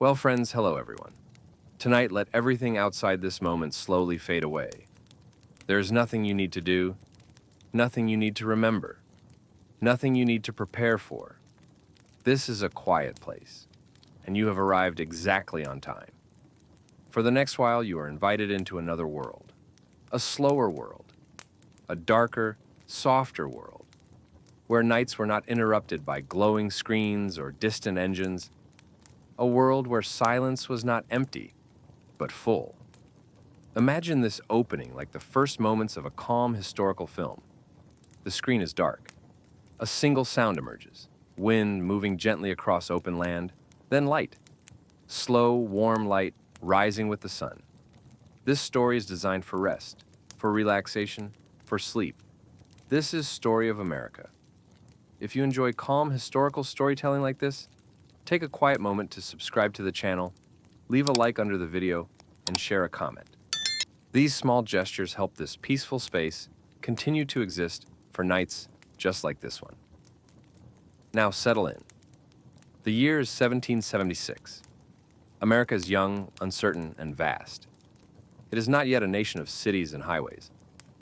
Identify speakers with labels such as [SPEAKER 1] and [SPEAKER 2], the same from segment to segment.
[SPEAKER 1] Well, friends, hello everyone. Tonight, let everything outside this moment slowly fade away. There is nothing you need to do, nothing you need to remember, nothing you need to prepare for. This is a quiet place, and you have arrived exactly on time. For the next while, you are invited into another world, a slower world, a darker, softer world, where nights were not interrupted by glowing screens or distant engines, a world where silence was not empty, but full. Imagine this opening like the first moments of a calm historical film. The screen is dark. A single sound emerges, wind moving gently across open land, then light. Slow, warm light rising with the sun. This story is designed for rest, for relaxation, for sleep. This is Story of America. If you enjoy calm historical storytelling like this, take a quiet moment to subscribe to the channel, leave a like under the video, and share a comment. These small gestures help this peaceful space continue to exist for nights just like this one. Now settle in. The year is 1776. America is young, uncertain, and vast. It is not yet a nation of cities and highways,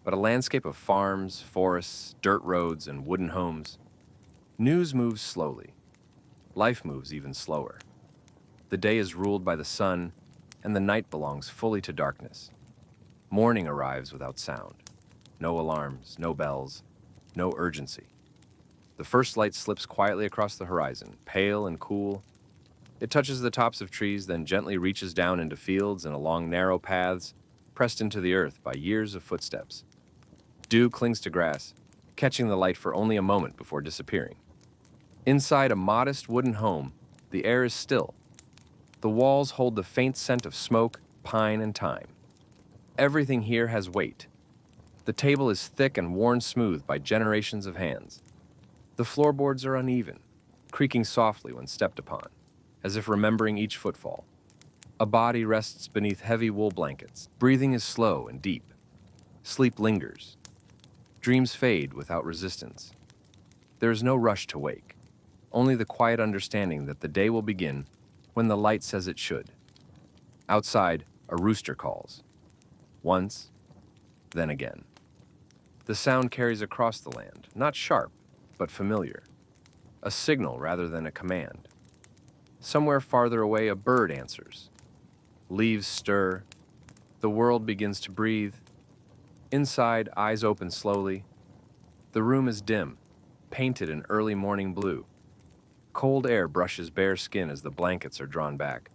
[SPEAKER 1] but a landscape of farms, forests, dirt roads, and wooden homes. News moves slowly. Life moves even slower. The day is ruled by the sun, and the night belongs fully to darkness. Morning arrives without sound. No alarms, no bells, no urgency. The first light slips quietly across the horizon, pale and cool. It touches the tops of trees, then gently reaches down into fields and along narrow paths, pressed into the earth by years of footsteps. Dew clings to grass, catching the light for only a moment before disappearing. Inside a modest wooden home, the air is still. The walls hold the faint scent of smoke, pine, and thyme. Everything here has weight. The table is thick and worn smooth by generations of hands. The floorboards are uneven, creaking softly when stepped upon, as if remembering each footfall. A body rests beneath heavy wool blankets. Breathing is slow and deep. Sleep lingers. Dreams fade without resistance. There is no rush to wake, only the quiet understanding that the day will begin when the light says it should. Outside, a rooster calls. Once, then again. The sound carries across the land, not sharp, but familiar. A signal rather than a command. Somewhere farther away, a bird answers. Leaves stir. The world begins to breathe. Inside, eyes open slowly. The room is dim, painted in early morning blue. Cold air brushes bare skin as the blankets are drawn back.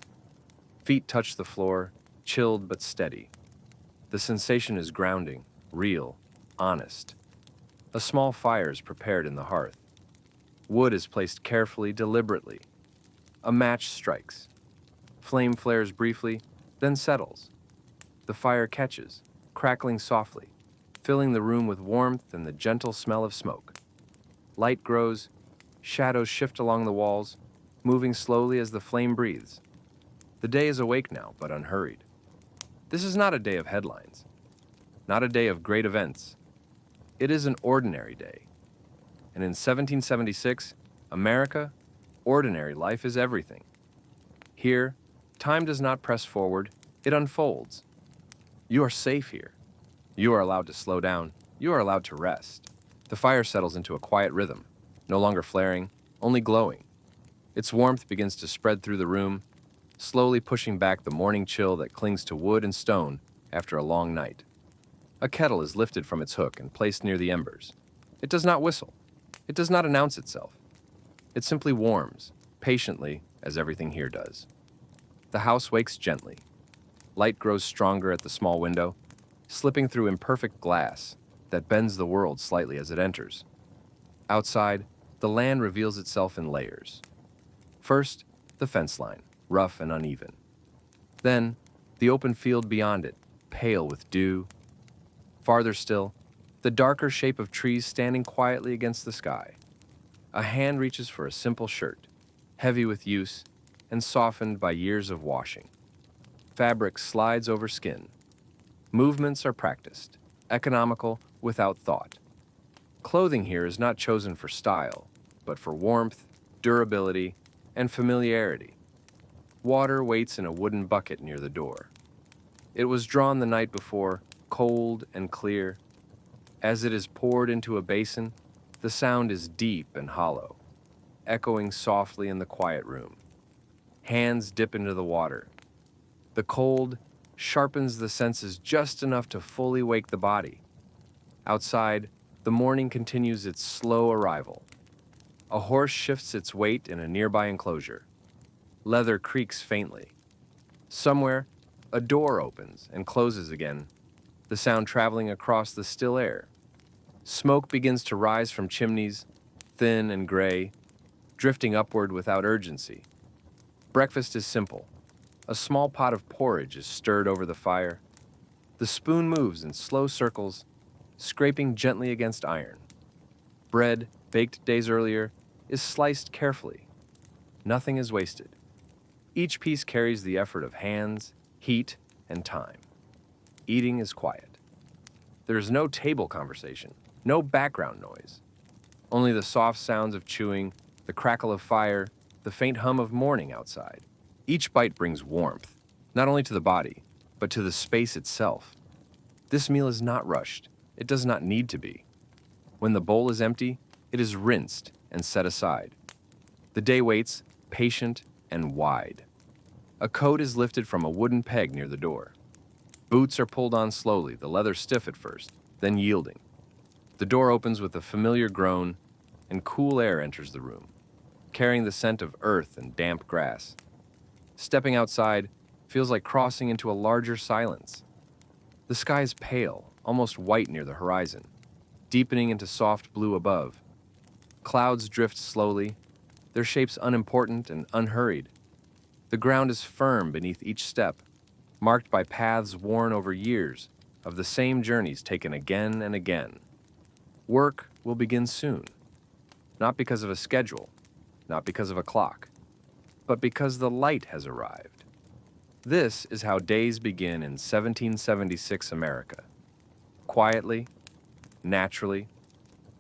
[SPEAKER 1] Feet touch the floor, chilled but steady. The sensation is grounding, real, honest. A small fire is prepared in the hearth. Wood is placed carefully, deliberately. A match strikes. Flame flares briefly, then settles. The fire catches, crackling softly, filling the room with warmth and the gentle smell of smoke. Light grows, shadows shift along the walls, moving slowly as the flame breathes. The day is awake now, but unhurried. This is not a day of headlines, not a day of great events. It is an ordinary day. And in 1776, America, ordinary life is everything. Here, time does not press forward, it unfolds. You are safe here. You are allowed to slow down. You are allowed to rest. The fire settles into a quiet rhythm, no longer flaring, only glowing. Its warmth begins to spread through the room, slowly pushing back the morning chill that clings to wood and stone after a long night. A kettle is lifted from its hook and placed near the embers. It does not whistle. It does not announce itself. It simply warms, patiently, as everything here does. The house wakes gently. Light grows stronger at the small window, slipping through imperfect glass that bends the world slightly as it enters. Outside, the land reveals itself in layers. First, the fence line, rough and uneven. Then, the open field beyond it, pale with dew. Farther still, the darker shape of trees standing quietly against the sky. A hand reaches for a simple shirt, heavy with use and softened by years of washing. Fabric slides over skin. Movements are practiced, economical without thought. Clothing here is not chosen for style, but for warmth, durability, and familiarity. Water waits in a wooden bucket near the door. It was drawn the night before, cold and clear. As it is poured into a basin, the sound is deep and hollow, echoing softly in the quiet room. Hands dip into the water. The cold sharpens the senses just enough to fully wake the body. Outside, the morning continues its slow arrival. A horse shifts its weight in a nearby enclosure. Leather creaks faintly. Somewhere, a door opens and closes again, the sound traveling across the still air. Smoke begins to rise from chimneys, thin and gray, drifting upward without urgency. Breakfast is simple. A small pot of porridge is stirred over the fire. The spoon moves in slow circles, scraping gently against iron. Bread, baked days earlier, is sliced carefully. Nothing is wasted. Each piece carries the effort of hands, heat, and time. Eating is quiet. There is no table conversation, no background noise. Only the soft sounds of chewing, the crackle of fire, the faint hum of morning outside. Each bite brings warmth, not only to the body, but to the space itself. This meal is not rushed. It does not need to be. When the bowl is empty, it is rinsed and set aside. The day waits, patient and wide. A coat is lifted from a wooden peg near the door. Boots are pulled on slowly, the leather stiff at first, then yielding. The door opens with a familiar groan, and cool air enters the room, carrying the scent of earth and damp grass. Stepping outside feels like crossing into a larger silence. The sky is pale, almost white near the horizon, deepening into soft blue above. Clouds drift slowly, their shapes unimportant and unhurried. The ground is firm beneath each step, marked by paths worn over years of the same journeys taken again and again. Work will begin soon, not because of a schedule, not because of a clock, but because the light has arrived. This is how days begin in 1776 America. Quietly, naturally,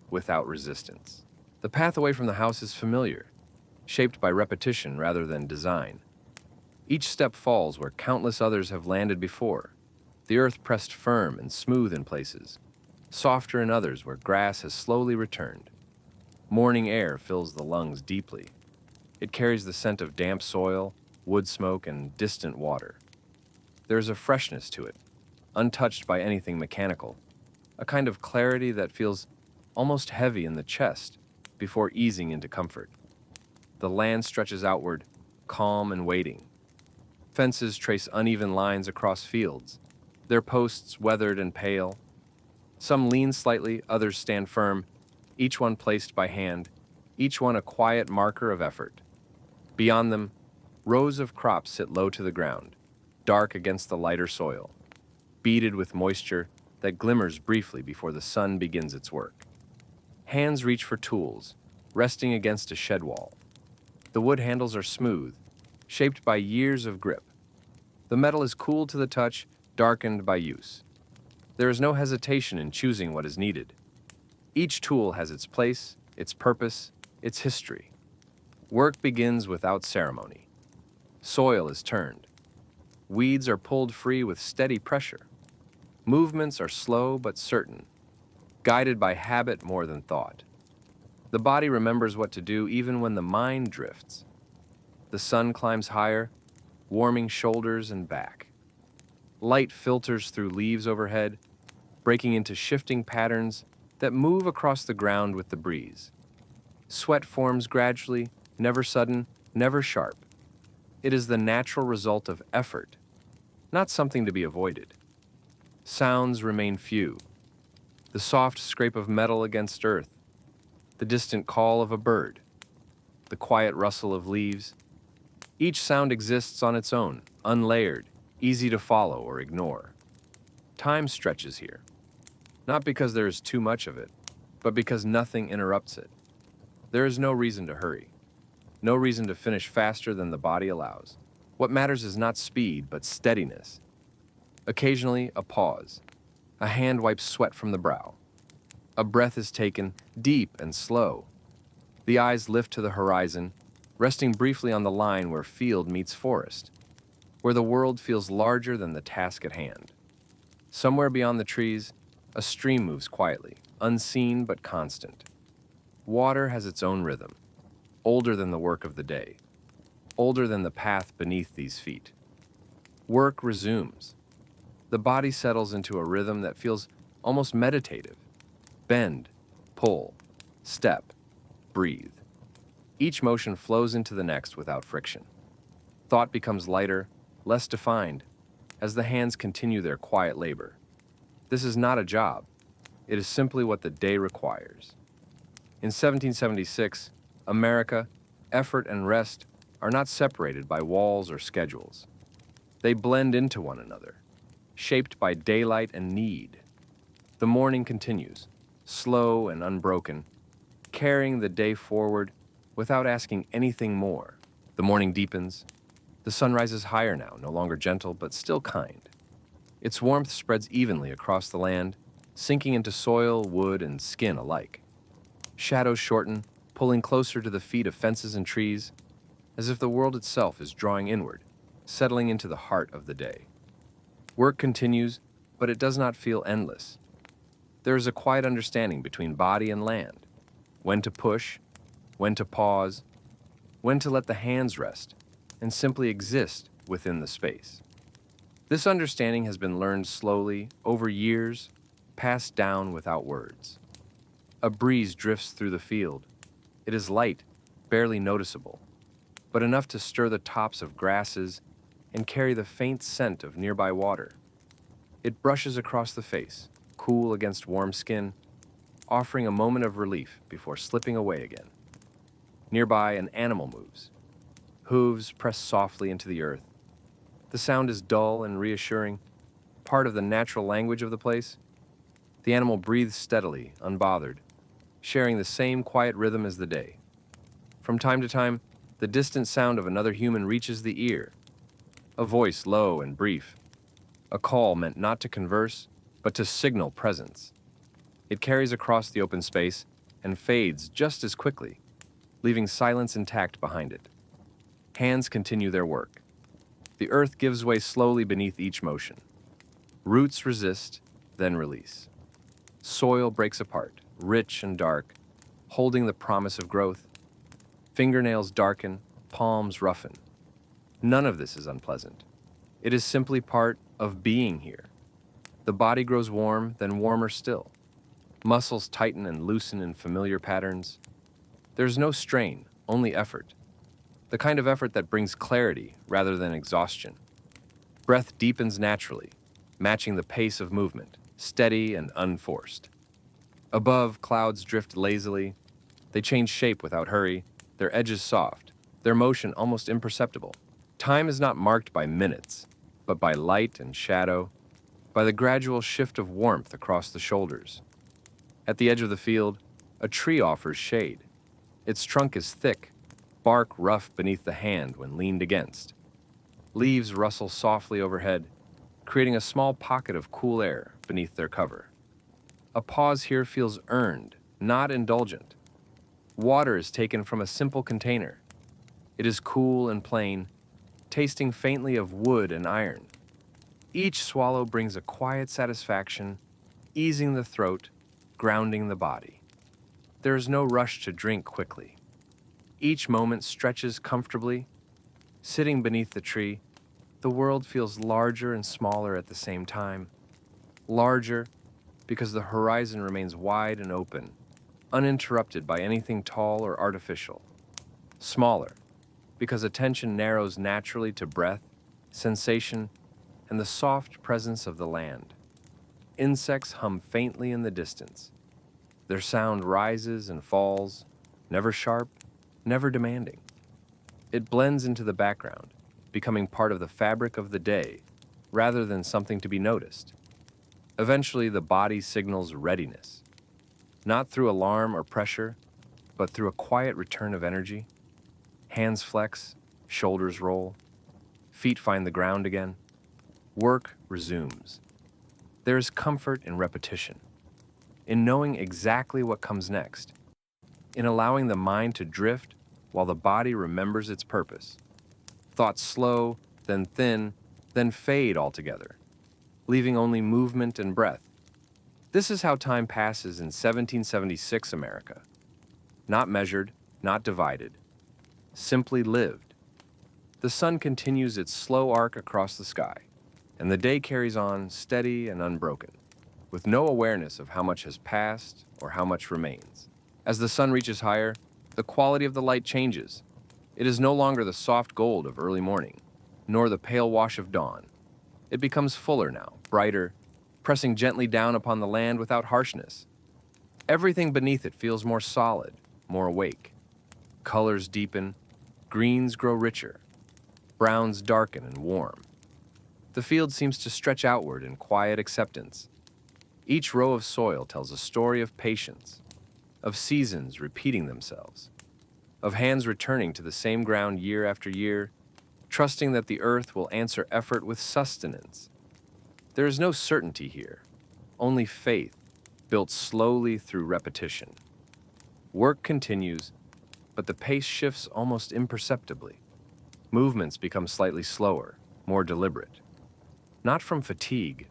[SPEAKER 1] without resistance. The path away from the house is familiar, shaped by repetition rather than design. Each step falls where countless others have landed before, the earth pressed firm and smooth in places, softer in others where grass has slowly returned. Morning air fills the lungs deeply. It carries the scent of damp soil, wood smoke, and distant water. There is a freshness to it, untouched by anything mechanical, a kind of clarity that feels almost heavy in the chest before easing into comfort. The land stretches outward, calm and waiting. Fences trace uneven lines across fields, their posts weathered and pale. Some lean slightly, others stand firm, each one placed by hand, each one a quiet marker of effort. Beyond them, rows of crops sit low to the ground, dark against the lighter soil, beaded with moisture that glimmers briefly before the sun begins its work. Hands reach for tools, resting against a shed wall. The wood handles are smooth, shaped by years of grip. The metal is cool to the touch, darkened by use. There is no hesitation in choosing what is needed. Each tool has its place, its purpose, its history. Work begins without ceremony. Soil is turned. Weeds are pulled free with steady pressure. Movements are slow but certain, guided by habit more than thought. The body remembers what to do even when the mind drifts. The sun climbs higher, warming shoulders and back. Light filters through leaves overhead, breaking into shifting patterns that move across the ground with the breeze. Sweat forms gradually, never sudden, never sharp. It is the natural result of effort, not something to be avoided. Sounds remain few. The soft scrape of metal against earth, the distant call of a bird, the quiet rustle of leaves. Each sound exists on its own, unlayered, easy to follow or ignore. Time stretches here, not because there is too much of it, but because nothing interrupts it. There is no reason to hurry, no reason to finish faster than the body allows. What matters is not speed, but steadiness. Occasionally, a pause. A hand wipes sweat from the brow. A breath is taken, deep and slow. The eyes lift to the horizon, resting briefly on the line where field meets forest, where the world feels larger than the task at hand. Somewhere beyond the trees, a stream moves quietly, unseen but constant. Water has its own rhythm, older than the work of the day, older than the path beneath these feet. Work resumes. The body settles into a rhythm that feels almost meditative. Bend, pull, step, breathe. Each motion flows into the next without friction. Thought becomes lighter, less defined, as the hands continue their quiet labor. This is not a job. It is simply what the day requires. In 1776, America, effort and rest are not separated by walls or schedules. They blend into one another, shaped by daylight and need. The morning continues, slow and unbroken, carrying the day forward without asking anything more. The morning deepens. The sun rises higher now, no longer gentle, but still kind. Its warmth spreads evenly across the land, sinking into soil, wood, and skin alike. Shadows shorten, pulling closer to the feet of fences and trees, as if the world itself is drawing inward, settling into the heart of the day. Work continues, but it does not feel endless. There is a quiet understanding between body and land, when to push, when to pause, when to let the hands rest, and simply exist within the space. This understanding has been learned slowly, over years, passed down without words. A breeze drifts through the field. It is light, barely noticeable, but enough to stir the tops of grasses and carry the faint scent of nearby water. It brushes across the face, cool against warm skin, offering a moment of relief before slipping away again. Nearby, an animal moves. Hooves press softly into the earth. The sound is dull and reassuring, part of the natural language of the place. The animal breathes steadily, unbothered, sharing the same quiet rhythm as the day. From time to time, the distant sound of another human reaches the ear, a voice low and brief, a call meant not to converse, but to signal presence. It carries across the open space and fades just as quickly, leaving silence intact behind it. Hands continue their work. The earth gives way slowly beneath each motion. Roots resist, then release. Soil breaks apart, rich and dark, holding the promise of growth. Fingernails darken, palms roughen. None of this is unpleasant. It is simply part of being here. The body grows warm, then warmer still. Muscles tighten and loosen in familiar patterns. There's no strain, only effort. The kind of effort that brings clarity rather than exhaustion. Breath deepens naturally, matching the pace of movement, steady and unforced. Above, clouds drift lazily. They change shape without hurry, their edges soft, their motion almost imperceptible. Time is not marked by minutes, but by light and shadow, by the gradual shift of warmth across the shoulders. At the edge of the field, a tree offers shade. Its trunk is thick, bark rough beneath the hand when leaned against. Leaves rustle softly overhead, creating a small pocket of cool air beneath their cover. A pause here feels earned, not indulgent. Water is taken from a simple container. It is cool and plain, tasting faintly of wood and iron. Each swallow brings a quiet satisfaction, easing the throat, grounding the body. There is no rush to drink quickly. Each moment stretches comfortably. Sitting beneath the tree, the world feels larger and smaller at the same time. Larger because the horizon remains wide and open, uninterrupted by anything tall or artificial. Smaller because attention narrows naturally to breath, sensation, and the soft presence of the land. Insects hum faintly in the distance. Their sound rises and falls, never sharp, never demanding. It blends into the background, becoming part of the fabric of the day, rather than something to be noticed. Eventually, the body signals readiness, not through alarm or pressure, but through a quiet return of energy. Hands flex, shoulders roll, feet find the ground again. Work resumes. There is comfort in repetition, in knowing exactly what comes next, in allowing the mind to drift while the body remembers its purpose. Thoughts slow, then thin, then fade altogether, leaving only movement and breath. This is how time passes in 1776 America. Not measured, not divided, simply lived. The sun continues its slow arc across the sky, and the day carries on steady and unbroken, with no awareness of how much has passed or how much remains. As the sun reaches higher, the quality of the light changes. It is no longer the soft gold of early morning, nor the pale wash of dawn. It becomes fuller now, brighter, pressing gently down upon the land without harshness. Everything beneath it feels more solid, more awake. Colors deepen, greens grow richer, browns darken and warm. The field seems to stretch outward in quiet acceptance. Each row of soil tells a story of patience, of seasons repeating themselves, of hands returning to the same ground year after year, trusting that the earth will answer effort with sustenance. There is no certainty here, only faith, built slowly through repetition. Work continues, but the pace shifts almost imperceptibly. Movements become slightly slower, more deliberate. Not from fatigue,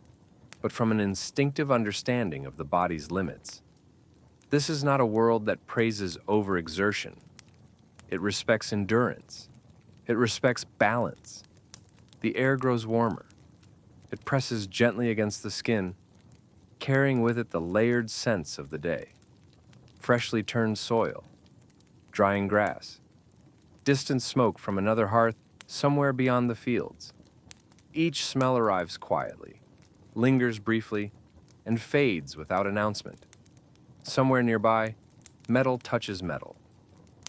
[SPEAKER 1] but from an instinctive understanding of the body's limits. This is not a world that praises overexertion. It respects endurance. It respects balance. The air grows warmer. It presses gently against the skin, carrying with it the layered scents of the day. Freshly turned soil, drying grass, distant smoke from another hearth somewhere beyond the fields. Each smell arrives quietly, lingers briefly, and fades without announcement. Somewhere nearby, metal touches metal.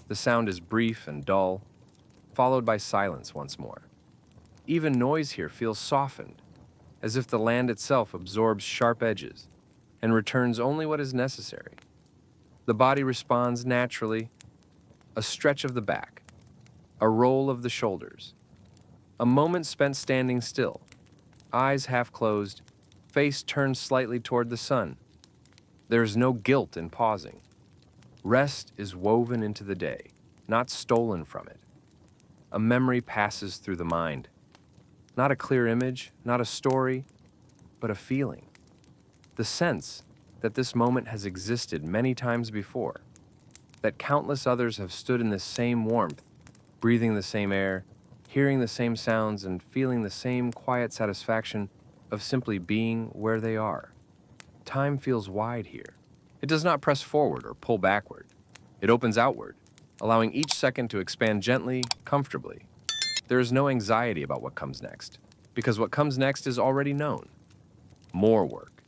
[SPEAKER 1] The sound is brief and dull, followed by silence once more. Even noise here feels softened, as if the land itself absorbs sharp edges and returns only what is necessary. The body responds naturally, a stretch of the back, a roll of the shoulders, a moment spent standing still, eyes half closed, face turned slightly toward the sun. There is no guilt in pausing. Rest is woven into the day, not stolen from it. A memory passes through the mind. Not a clear image, not a story, but a feeling. The sense that this moment has existed many times before, that countless others have stood in the same warmth, breathing the same air, hearing the same sounds, and feeling the same quiet satisfaction of simply being where they are. Time feels wide here. It does not press forward or pull backward. It opens outward, allowing each second to expand gently, comfortably. There is no anxiety about what comes next, because what comes next is already known. More work,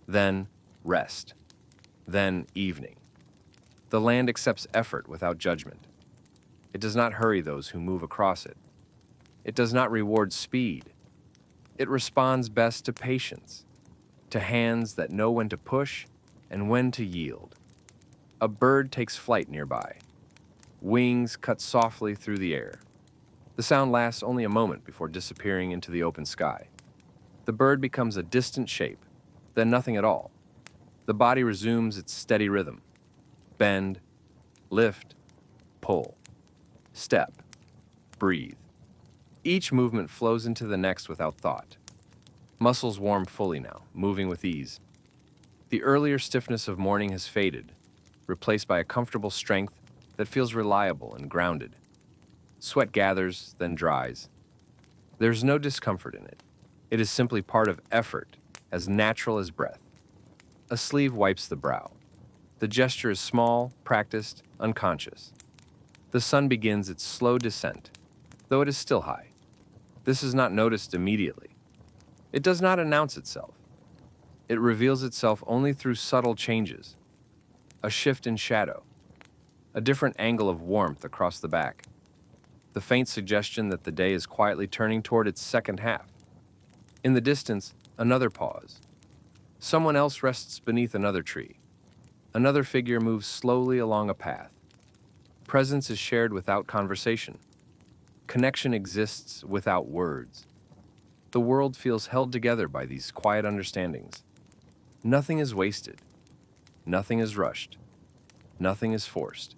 [SPEAKER 1] then rest, then evening. The land accepts effort without judgment. It does not hurry those who move across it. It does not reward speed. It responds best to patience, to hands that know when to push and when to yield. A bird takes flight nearby. Wings cut softly through the air. The sound lasts only a moment before disappearing into the open sky. The bird becomes a distant shape, then nothing at all. The body resumes its steady rhythm. Bend, lift, pull, step, breathe. Each movement flows into the next without thought. Muscles warm fully now, moving with ease. The earlier stiffness of morning has faded, replaced by a comfortable strength that feels reliable and grounded. Sweat gathers, then dries. There's no discomfort in it. It is simply part of effort, as natural as breath. A sleeve wipes the brow. The gesture is small, practiced, unconscious. The sun begins its slow descent, though it is still high. This is not noticed immediately. It does not announce itself. It reveals itself only through subtle changes. A shift in shadow, a different angle of warmth across the back, the faint suggestion that the day is quietly turning toward its second half. In the distance, another pause. Someone else rests beneath another tree. Another figure moves slowly along a path. Presence is shared without conversation. Connection exists without words. The world feels held together by these quiet understandings. Nothing is wasted. Nothing is rushed. Nothing is forced.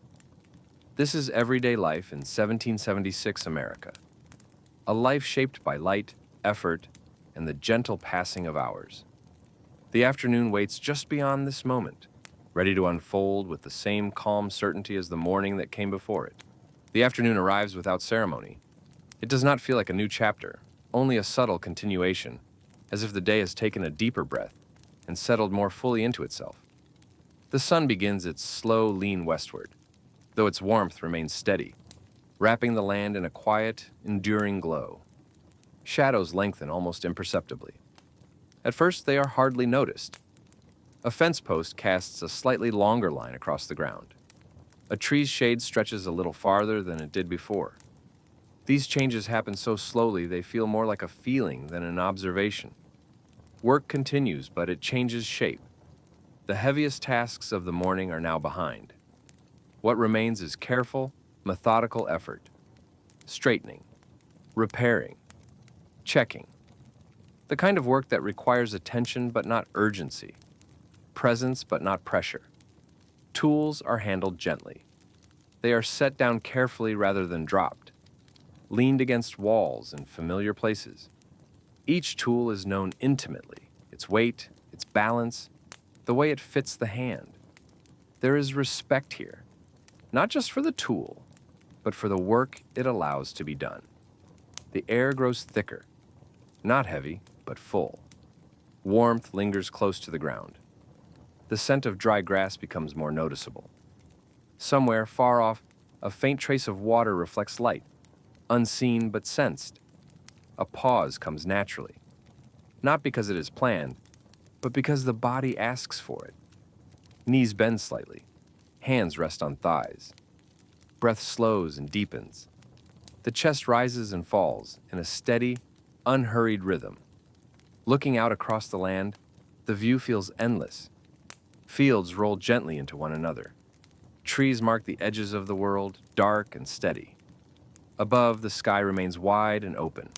[SPEAKER 1] This is everyday life in 1776 America, a life shaped by light, effort, and the gentle passing of hours. The afternoon waits just beyond this moment, ready to unfold with the same calm certainty as the morning that came before it. The afternoon arrives without ceremony. It does not feel like a new chapter, only a subtle continuation, as if the day has taken a deeper breath and settled more fully into itself. The sun begins its slow lean westward, though its warmth remains steady, wrapping the land in a quiet, enduring glow. Shadows lengthen almost imperceptibly. At first, they are hardly noticed. A fence post casts a slightly longer line across the ground. A tree's shade stretches a little farther than it did before. These changes happen so slowly they feel more like a feeling than an observation. Work continues, but it changes shape. The heaviest tasks of the morning are now behind. What remains is careful, methodical effort. Straightening, repairing, checking. The kind of work that requires attention but not urgency, presence but not pressure. Tools are handled gently. They are set down carefully rather than dropped, leaned against walls in familiar places. Each tool is known intimately, its weight, its balance, the way it fits the hand. There is respect here, not just for the tool, but for the work it allows to be done. The air grows thicker, not heavy, but full. Warmth lingers close to the ground. The scent of dry grass becomes more noticeable. Somewhere far off, a faint trace of water reflects light, unseen but sensed. A pause comes naturally, not because it is planned, but because the body asks for it. Knees bend slightly, hands rest on thighs. Breath slows and deepens. The chest rises and falls in a steady, unhurried rhythm. Looking out across the land, the view feels endless. Fields roll gently into one another. Trees mark the edges of the world, dark and steady. Above, the sky remains wide and open,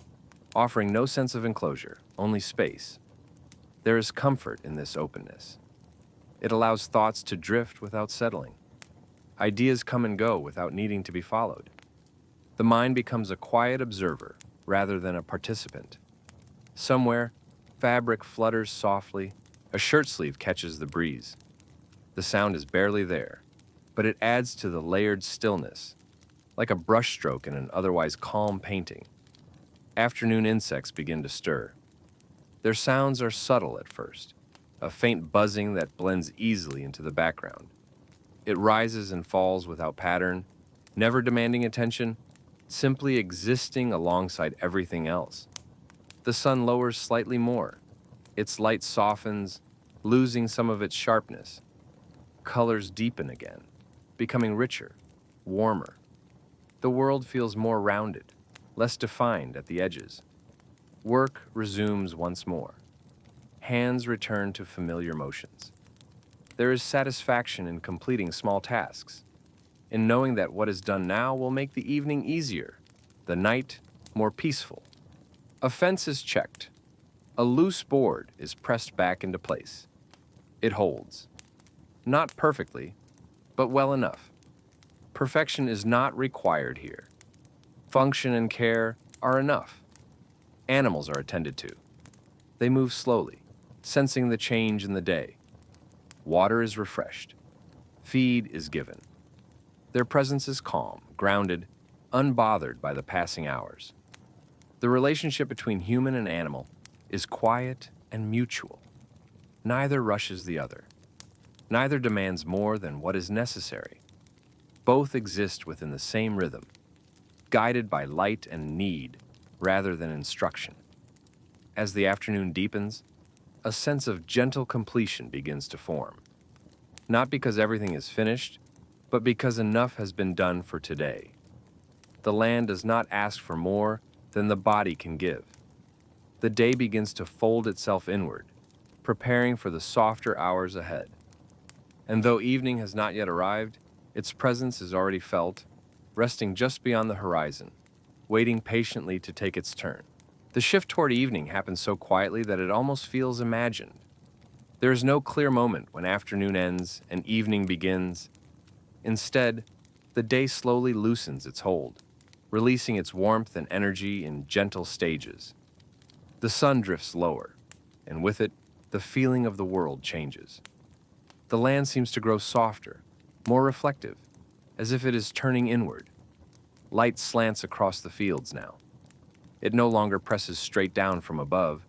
[SPEAKER 1] offering no sense of enclosure, only space. There is comfort in this openness. It allows thoughts to drift without settling. Ideas come and go without needing to be followed. The mind becomes a quiet observer rather than a participant. Somewhere, fabric flutters softly, a shirt sleeve catches the breeze. The sound is barely there, but it adds to the layered stillness, like a brushstroke in an otherwise calm painting. Afternoon insects begin to stir. Their sounds are subtle at first, a faint buzzing that blends easily into the background. It rises and falls without pattern, never demanding attention, simply existing alongside everything else. The sun lowers slightly more. Its light softens, losing some of its sharpness. Colors deepen again, becoming richer, warmer. The world feels more rounded, less defined at the edges. Work resumes once more. Hands return to familiar motions. There is satisfaction in completing small tasks, in knowing that what is done now will make the evening easier, the night more peaceful. A fence is checked. A loose board is pressed back into place. It holds. Not perfectly, but well enough. Perfection is not required here. Function and care are enough. Animals are attended to. They move slowly, sensing the change in the day. Water is refreshed. Feed is given. Their presence is calm, grounded, unbothered by the passing hours. The relationship between human and animal is quiet and mutual. Neither rushes the other. Neither demands more than what is necessary. Both exist within the same rhythm, guided by light and need rather than instruction. As the afternoon deepens, a sense of gentle completion begins to form. Not because everything is finished, but because enough has been done for today. The land does not ask for more than the body can give. The day begins to fold itself inward, preparing for the softer hours ahead. And though evening has not yet arrived, its presence is already felt, resting just beyond the horizon, waiting patiently to take its turn. The shift toward evening happens so quietly that it almost feels imagined. There is no clear moment when afternoon ends and evening begins. Instead, the day slowly loosens its hold, releasing its warmth and energy in gentle stages. The sun drifts lower, and with it, the feeling of the world changes. The land seems to grow softer, more reflective, as if it is turning inward. Light slants across the fields now. It no longer presses straight down from above,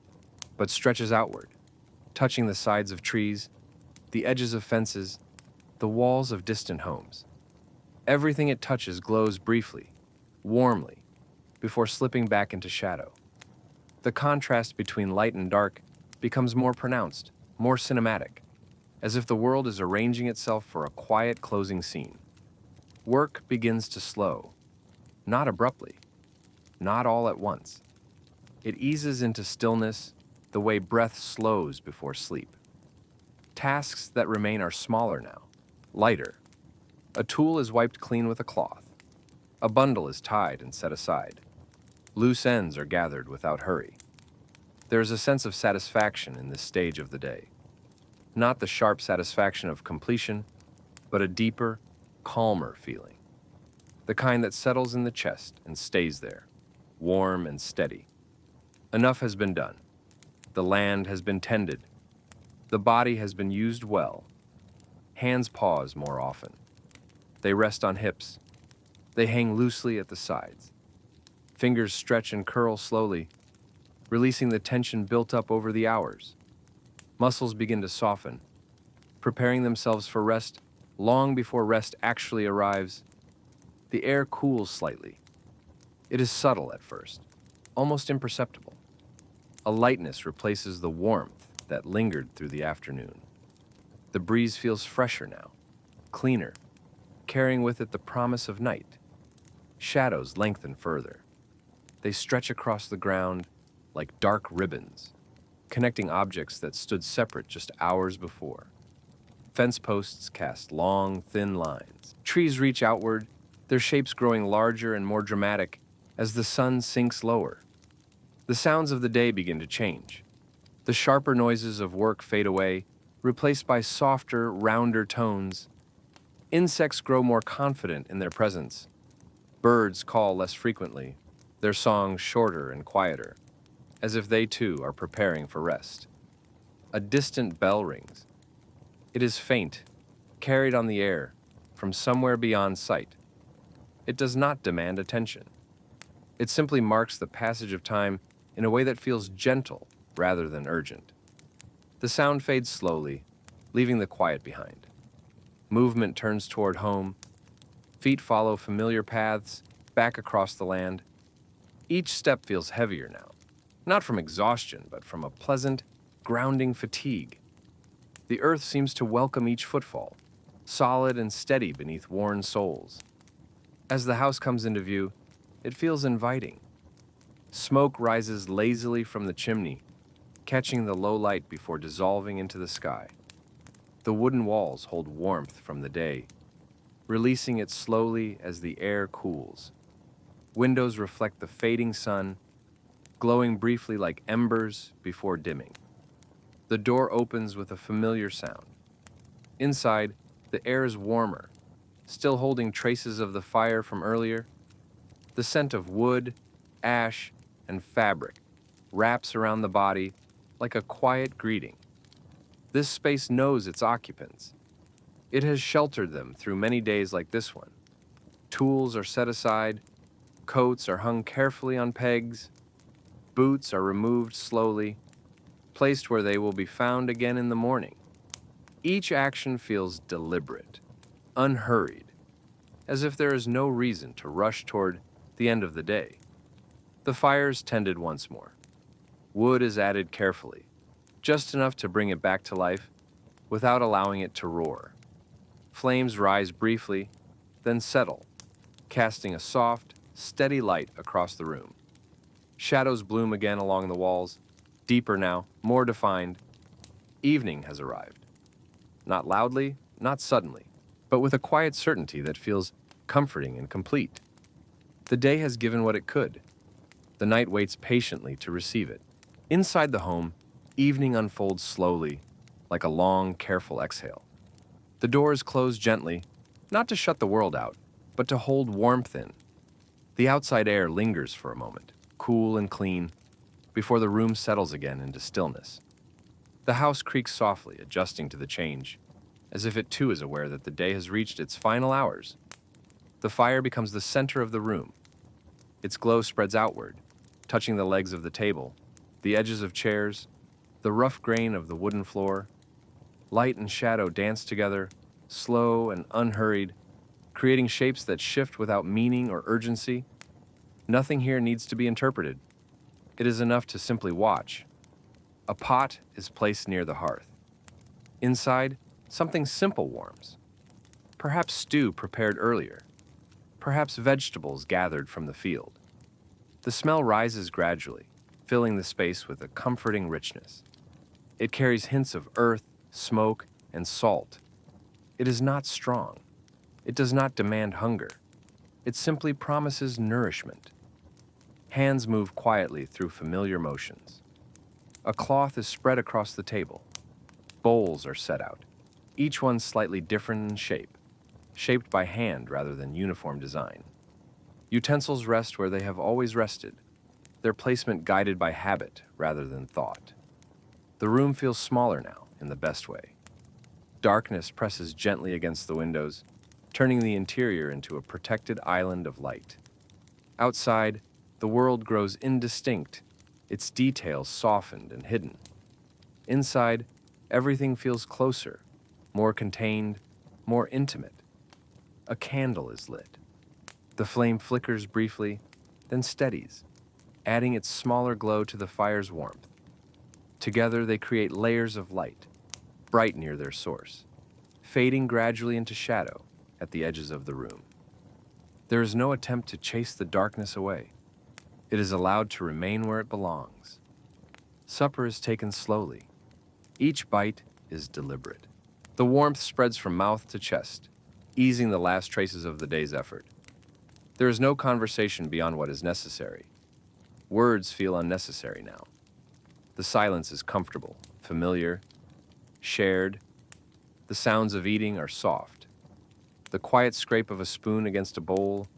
[SPEAKER 1] but stretches outward, touching the sides of trees, the edges of fences, the walls of distant homes. Everything it touches glows briefly, warmly, before slipping back into shadow. The contrast between light and dark becomes more pronounced, more cinematic, as if the world is arranging itself for a quiet closing scene. Work begins to slow, not abruptly, not all at once. It eases into stillness the way breath slows before sleep. Tasks that remain are smaller now, lighter. A tool is wiped clean with a cloth. A bundle is tied and set aside. Loose ends are gathered without hurry. There is a sense of satisfaction in this stage of the day. Not the sharp satisfaction of completion, but a deeper, calmer feeling. The kind that settles in the chest and stays there, warm and steady. Enough has been done. The land has been tended. The body has been used well. Hands pause more often. They rest on hips. They hang loosely at the sides. Fingers stretch and curl slowly, releasing the tension built up over the hours. Muscles begin to soften, preparing themselves for rest long before rest actually arrives. The air cools slightly. It is subtle at first, almost imperceptible. A lightness replaces the warmth that lingered through the afternoon. The breeze feels fresher now, cleaner, carrying with it the promise of night. Shadows lengthen further. They stretch across the ground like dark ribbons, connecting objects that stood separate just hours before. Fence posts cast long, thin lines. Trees reach outward, their shapes growing larger and more dramatic as the sun sinks lower. The sounds of the day begin to change. The sharper noises of work fade away, replaced by softer, rounder tones. Insects grow more confident in their presence. Birds call less frequently, their songs shorter and quieter, as if they too are preparing for rest. A distant bell rings. It is faint, carried on the air, from somewhere beyond sight. It does not demand attention. It simply marks the passage of time in a way that feels gentle rather than urgent. The sound fades slowly, leaving the quiet behind. Movement turns toward home. Feet follow familiar paths back across the land. Each step feels heavier now, not from exhaustion, but from a pleasant, grounding fatigue. The earth seems to welcome each footfall, solid and steady beneath worn soles. As the house comes into view, it feels inviting. Smoke rises lazily from the chimney, catching the low light before dissolving into the sky. The wooden walls hold warmth from the day, releasing it slowly as the air cools. Windows reflect the fading sun, glowing briefly like embers before dimming. The door opens with a familiar sound. Inside, the air is warmer, still holding traces of the fire from earlier. The scent of wood, ash, and fabric wraps around the body like a quiet greeting. This space knows its occupants. It has sheltered them through many days like this one. Tools are set aside, coats are hung carefully on pegs, boots are removed slowly, placed where they will be found again in the morning. Each action feels deliberate, unhurried, as if there is no reason to rush toward the end of the day. The fire is tended once more. Wood is added carefully, just enough to bring it back to life without allowing it to roar. Flames rise briefly, then settle, casting a soft, steady light across the room. Shadows bloom again along the walls, deeper now, more defined. Evening has arrived. Not loudly, not suddenly, but with a quiet certainty that feels comforting and complete. The day has given what it could. The night waits patiently to receive it. Inside the home, evening unfolds slowly, like a long, careful exhale. The door is closed gently, not to shut the world out, but to hold warmth in. The outside air lingers for a moment, cool and clean, before the room settles again into stillness. The house creaks softly, adjusting to the change, as if it too is aware that the day has reached its final hours. The fire becomes the center of the room. Its glow spreads outward, touching the legs of the table, the edges of chairs, the rough grain of the wooden floor. Light and shadow dance together, slow and unhurried, creating shapes that shift without meaning or urgency. Nothing here needs to be interpreted. It is enough to simply watch. A pot is placed near the hearth. Inside, something simple warms. Perhaps stew prepared earlier. Perhaps vegetables gathered from the field. The smell rises gradually, filling the space with a comforting richness. It carries hints of earth, smoke, and salt. It is not strong. It does not demand hunger. It simply promises nourishment. Hands move quietly through familiar motions. A cloth is spread across the table. Bowls are set out, each one slightly different in shape, shaped by hand rather than uniform design. Utensils rest where they have always rested, their placement guided by habit rather than thought. The room feels smaller now, in the best way. Darkness presses gently against the windows, turning the interior into a protected island of light. Outside, the world grows indistinct, its details softened and hidden. Inside, everything feels closer, more contained, more intimate. A candle is lit. The flame flickers briefly, then steadies, adding its smaller glow to the fire's warmth. Together, they create layers of light, bright near their source, fading gradually into shadow at the edges of the room. There is no attempt to chase the darkness away. It is allowed to remain where it belongs. Supper is taken slowly. Each bite is deliberate. The warmth spreads from mouth to chest, easing the last traces of the day's effort. There is no conversation beyond what is necessary. Words feel unnecessary now. The silence is comfortable, familiar, shared. The sounds of eating are soft. The quiet scrape of a spoon against a bowl,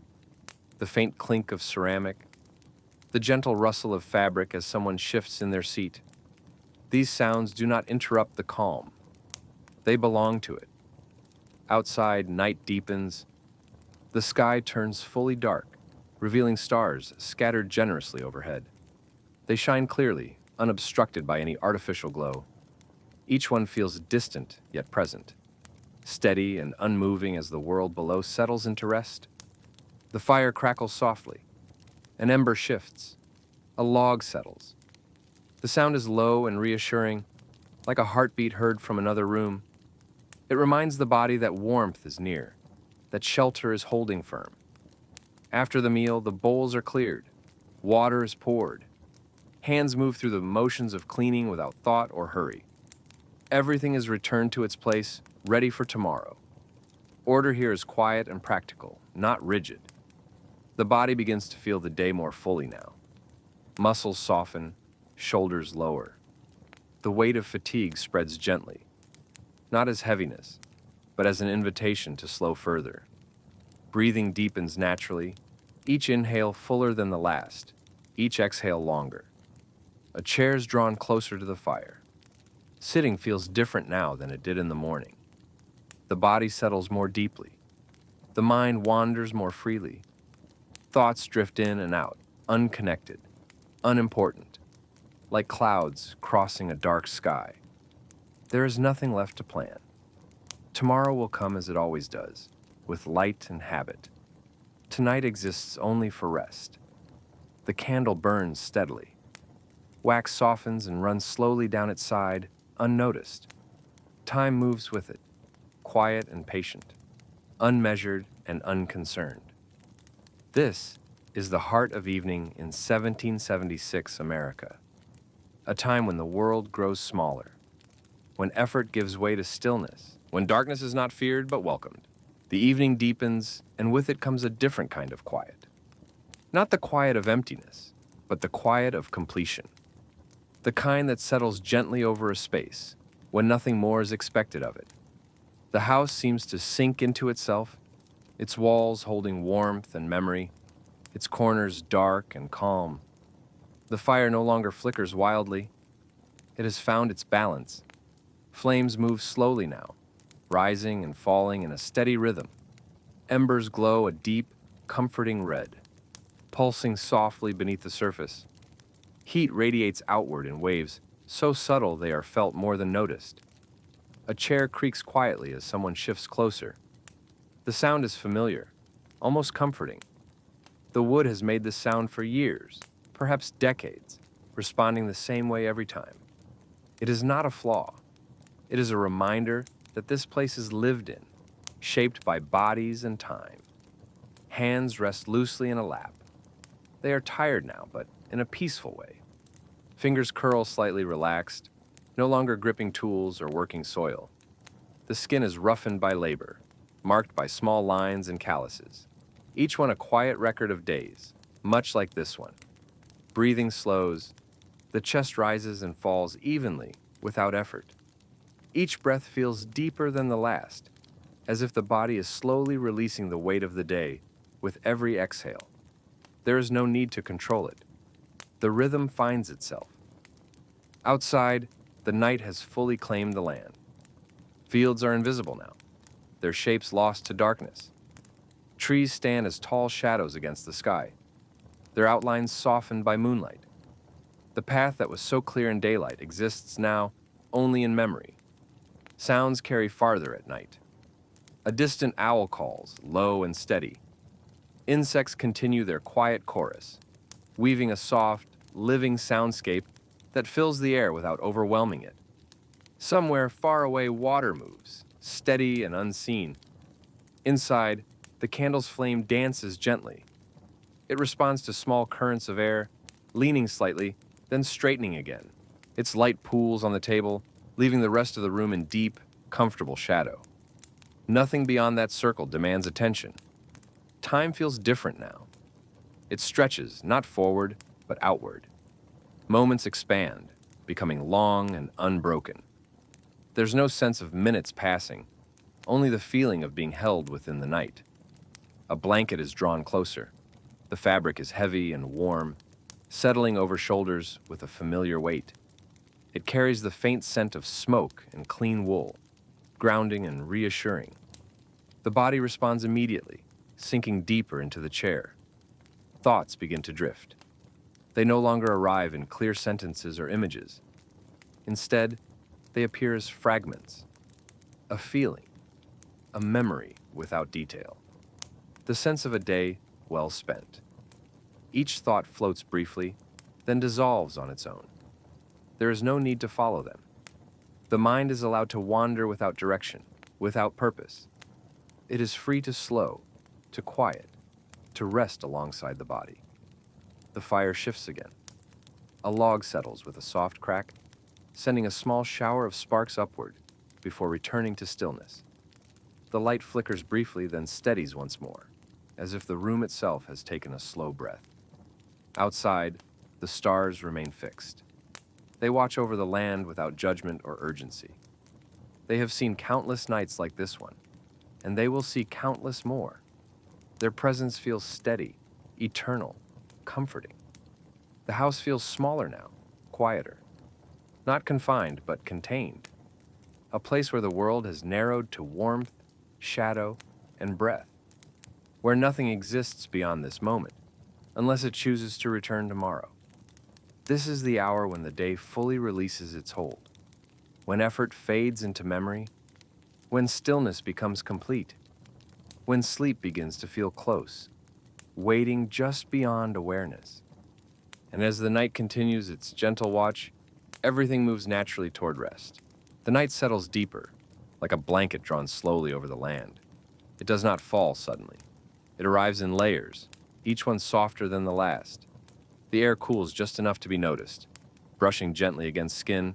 [SPEAKER 1] the faint clink of ceramic, the gentle rustle of fabric as someone shifts in their seat. These sounds do not interrupt the calm. They belong to it. Outside, night deepens. The sky turns fully dark, revealing stars scattered generously overhead. They shine clearly, unobstructed by any artificial glow. Each one feels distant yet present, steady and unmoving as the world below settles into rest. The fire crackles softly. An ember shifts. A log settles. The sound is low and reassuring, like a heartbeat heard from another room. It reminds the body that warmth is near, that shelter is holding firm. After the meal, the bowls are cleared. Water is poured. Hands move through the motions of cleaning without thought or hurry. Everything is returned to its place, ready for tomorrow. Order here is quiet and practical, not rigid. The body begins to feel the day more fully now. Muscles soften, shoulders lower. The weight of fatigue spreads gently, not as heaviness, but as an invitation to slow further. Breathing deepens naturally, each inhale fuller than the last, each exhale longer. A chair is drawn closer to the fire. Sitting feels different now than it did in the morning. The body settles more deeply. The mind wanders more freely. Thoughts drift in and out, unconnected, unimportant, like clouds crossing a dark sky. There is nothing left to plan. Tomorrow will come as it always does, with light and habit. Tonight exists only for rest. The candle burns steadily. Wax softens and runs slowly down its side, unnoticed. Time moves with it, quiet and patient, unmeasured and unconcerned. This is the heart of evening in 1776 America, a time when the world grows smaller, when effort gives way to stillness, when darkness is not feared but welcomed. The evening deepens, and with it comes a different kind of quiet. Not the quiet of emptiness, but the quiet of completion. The kind that settles gently over a space, when nothing more is expected of it. The house seems to sink into itself, its walls holding warmth and memory, its corners dark and calm. The fire no longer flickers wildly. It has found its balance. Flames move slowly now, rising and falling in a steady rhythm. Embers glow a deep, comforting red, pulsing softly beneath the surface. Heat radiates outward in waves, so subtle they are felt more than noticed. A chair creaks quietly as someone shifts closer. The sound is familiar, almost comforting. The wood has made this sound for years, perhaps decades, responding the same way every time. It is not a flaw. It is a reminder that this place is lived in, shaped by bodies and time. Hands rest loosely in a lap. They are tired now, but in a peaceful way. Fingers curl slightly relaxed, no longer gripping tools or working soil. The skin is roughened by labor, marked by small lines and calluses, each one a quiet record of days, much like this one. Breathing slows, the chest rises and falls evenly, without effort. Each breath feels deeper than the last, as if the body is slowly releasing the weight of the day with every exhale. There is no need to control it. The rhythm finds itself. Outside, the night has fully claimed the land. Fields are invisible now, their shapes lost to darkness. Trees stand as tall shadows against the sky, their outlines softened by moonlight. The path that was so clear in daylight exists now only in memory. Sounds carry farther at night. A distant owl calls, low and steady. Insects continue their quiet chorus, weaving a soft, living soundscape that fills the air without overwhelming it. Somewhere far away, water moves, steady and unseen. Inside, the candle's flame dances gently. It responds to small currents of air, leaning slightly, then straightening again. Its light pools on the table, leaving the rest of the room in deep, comfortable shadow. Nothing beyond that circle demands attention. Time feels different now. It stretches, not forward, but outward. Moments expand, becoming long and unbroken. There's no sense of minutes passing, only the feeling of being held within the night. A blanket is drawn closer. The fabric is heavy and warm, settling over shoulders with a familiar weight. It carries the faint scent of smoke and clean wool, grounding and reassuring. The body responds immediately, sinking deeper into the chair. Thoughts begin to drift. They no longer arrive in clear sentences or images. Instead, they appear as fragments, a feeling, a memory without detail. The sense of a day well spent. Each thought floats briefly, then dissolves on its own. There is no need to follow them. The mind is allowed to wander without direction, without purpose. It is free to slow, to quiet, to rest alongside the body. The fire shifts again. A log settles with a soft crack, sending a small shower of sparks upward before returning to stillness. The light flickers briefly, then steadies once more, as if the room itself has taken a slow breath. Outside, the stars remain fixed. They watch over the land without judgment or urgency. They have seen countless nights like this one, and they will see countless more. Their presence feels steady, eternal, comforting. The house feels smaller now, quieter. Not confined, but contained. A place where the world has narrowed to warmth, shadow, and breath. Where nothing exists beyond this moment, unless it chooses to return tomorrow. This is the hour when the day fully releases its hold. When effort fades into memory. When stillness becomes complete. When sleep begins to feel close, waiting just beyond awareness. And as the night continues its gentle watch, everything moves naturally toward rest. The night settles deeper, like a blanket drawn slowly over the land. It does not fall suddenly. It arrives in layers, each one softer than the last. The air cools just enough to be noticed, brushing gently against skin,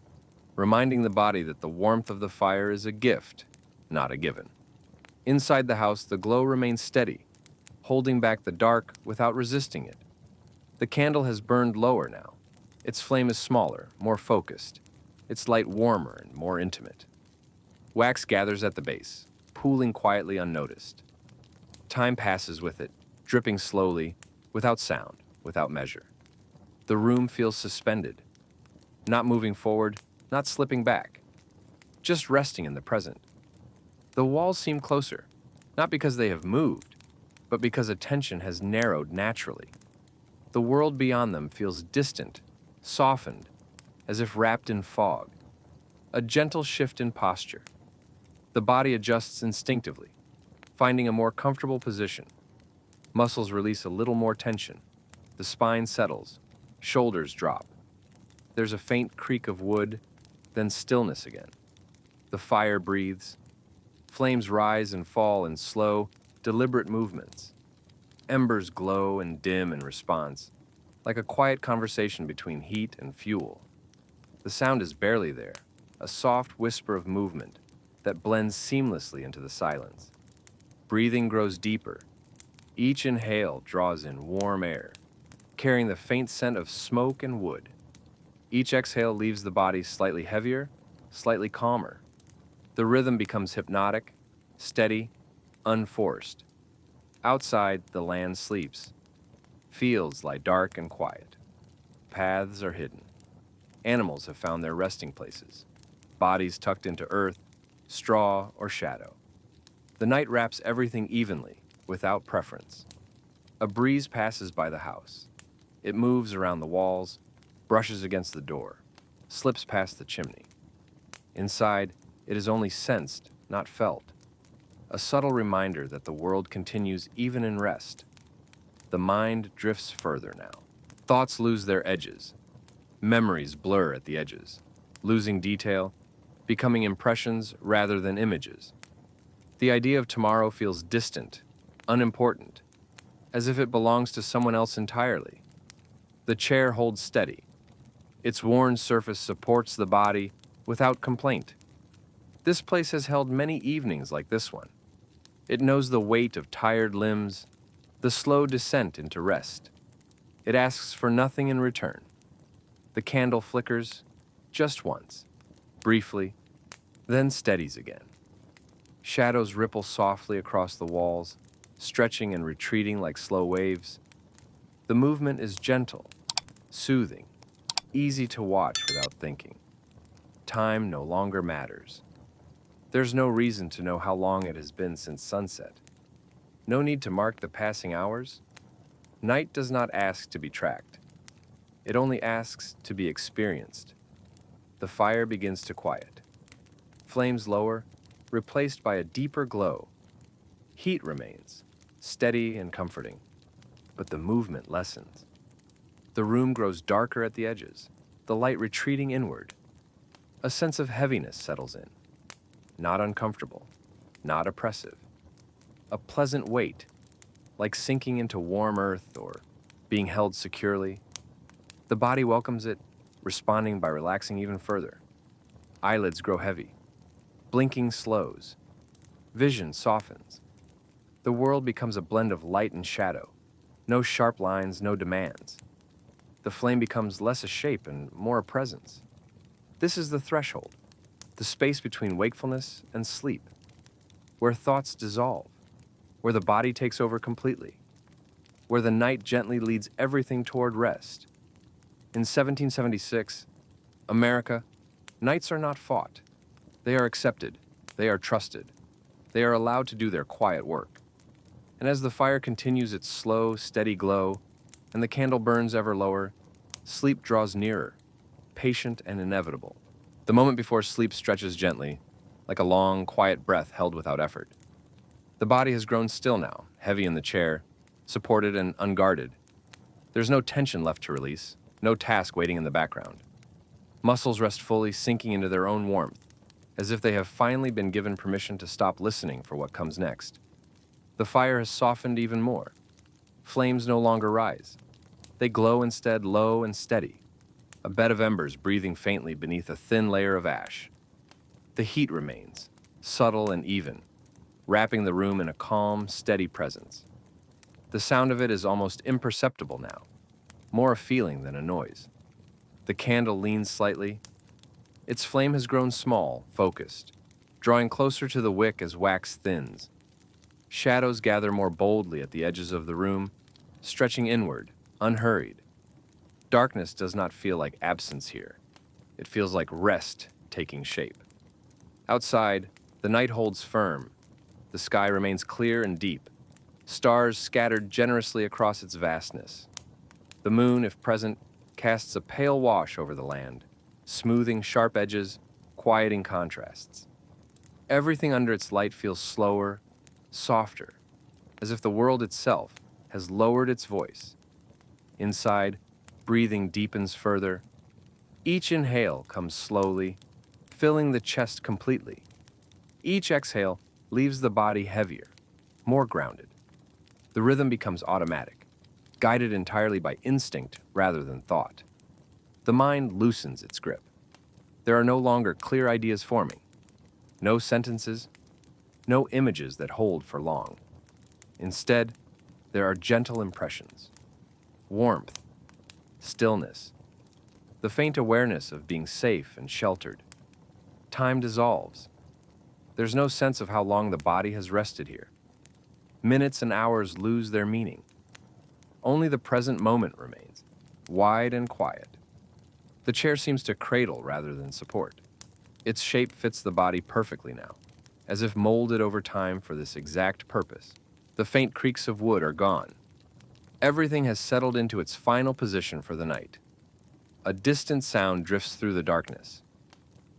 [SPEAKER 1] reminding the body that the warmth of the fire is a gift, not a given. Inside the house, the glow remains steady, holding back the dark without resisting it. The candle has burned lower now. Its flame is smaller, more focused, its light warmer and more intimate. Wax gathers at the base, pooling quietly unnoticed. Time passes with it, dripping slowly, without sound, without measure. The room feels suspended, not moving forward, not slipping back, just resting in the present. The walls seem closer, not because they have moved, but because attention has narrowed naturally. The world beyond them feels distant, softened, as if wrapped in fog. A gentle shift in posture. The body adjusts instinctively, finding a more comfortable position. Muscles release a little more tension. The spine settles, shoulders drop. There's a faint creak of wood, then stillness again. The fire breathes. Flames rise and fall in slow, deliberate movements. Embers glow and dim in response, like a quiet conversation between heat and fuel. The sound is barely there, a soft whisper of movement that blends seamlessly into the silence. Breathing grows deeper. Each inhale draws in warm air, carrying the faint scent of smoke and wood. Each exhale leaves the body slightly heavier, slightly calmer. The rhythm becomes hypnotic, steady, unforced. Outside, the land sleeps. Fields lie dark and quiet. Paths are hidden. Animals have found their resting places, bodies tucked into earth, straw, or shadow. The night wraps everything evenly, without preference. A breeze passes by the house. It moves around the walls, brushes against the door, slips past the chimney. Inside, it is only sensed, not felt. A subtle reminder that the world continues even in rest. The mind drifts further now. Thoughts lose their edges. Memories blur at the edges, losing detail, becoming impressions rather than images. The idea of tomorrow feels distant, unimportant, as if it belongs to someone else entirely. The chair holds steady. Its worn surface supports the body without complaint. This place has held many evenings like this one. It knows the weight of tired limbs, the slow descent into rest. It asks for nothing in return. The candle flickers just once, briefly, then steadies again. Shadows ripple softly across the walls, stretching and retreating like slow waves. The movement is gentle, soothing, easy to watch without thinking. Time no longer matters. There's no reason to know how long it has been since sunset. No need to mark the passing hours. Night does not ask to be tracked. It only asks to be experienced. The fire begins to quiet. Flames lower, replaced by a deeper glow. Heat remains, steady and comforting, but the movement lessens. The room grows darker at the edges, the light retreating inward. A sense of heaviness settles in. Not uncomfortable, not oppressive. A pleasant weight, like sinking into warm earth or being held securely. The body welcomes it, responding by relaxing even further. Eyelids grow heavy. Blinking slows. Vision softens. The world becomes a blend of light and shadow. No sharp lines, no demands. The flame becomes less a shape and more a presence. This is the threshold, the space between wakefulness and sleep, where thoughts dissolve, where the body takes over completely, where the night gently leads everything toward rest. In 1776, America, nights are not fought. They are accepted. They are trusted. They are allowed to do their quiet work. And as the fire continues its slow, steady glow, and the candle burns ever lower, sleep draws nearer, patient and inevitable. The moment before sleep stretches gently, like a long, quiet breath held without effort. The body has grown still now, heavy in the chair, supported and unguarded. There's no tension left to release, no task waiting in the background. Muscles rest fully, sinking into their own warmth, as if they have finally been given permission to stop listening for what comes next. The fire has softened even more. Flames no longer rise. They glow instead, low and steady, a bed of embers breathing faintly beneath a thin layer of ash. The heat remains, subtle and even, wrapping the room in a calm, steady presence. The sound of it is almost imperceptible now, more a feeling than a noise. The candle leans slightly. Its flame has grown small, focused, drawing closer to the wick as wax thins. Shadows gather more boldly at the edges of the room, stretching inward, unhurried. Darkness does not feel like absence here. It feels like rest taking shape. Outside, the night holds firm. The sky remains clear and deep, stars scattered generously across its vastness. The moon, if present, casts a pale wash over the land, smoothing sharp edges, quieting contrasts. Everything under its light feels slower, softer, as if the world itself has lowered its voice. Inside, breathing deepens further. Each inhale comes slowly, filling the chest completely. Each exhale leaves the body heavier, more grounded. The rhythm becomes automatic, guided entirely by instinct rather than thought. The mind loosens its grip. There are no longer clear ideas forming, no sentences, no images that hold for long. Instead, there are gentle impressions, warmth, stillness, the faint awareness of being safe and sheltered. Time dissolves. There's no sense of how long the body has rested here. Minutes and hours lose their meaning. Only the present moment remains, wide and quiet. The chair seems to cradle rather than support. Its shape fits the body perfectly now, as if molded over time for this exact purpose. The faint creaks of wood are gone. Everything has settled into its final position for the night. A distant sound drifts through the darkness.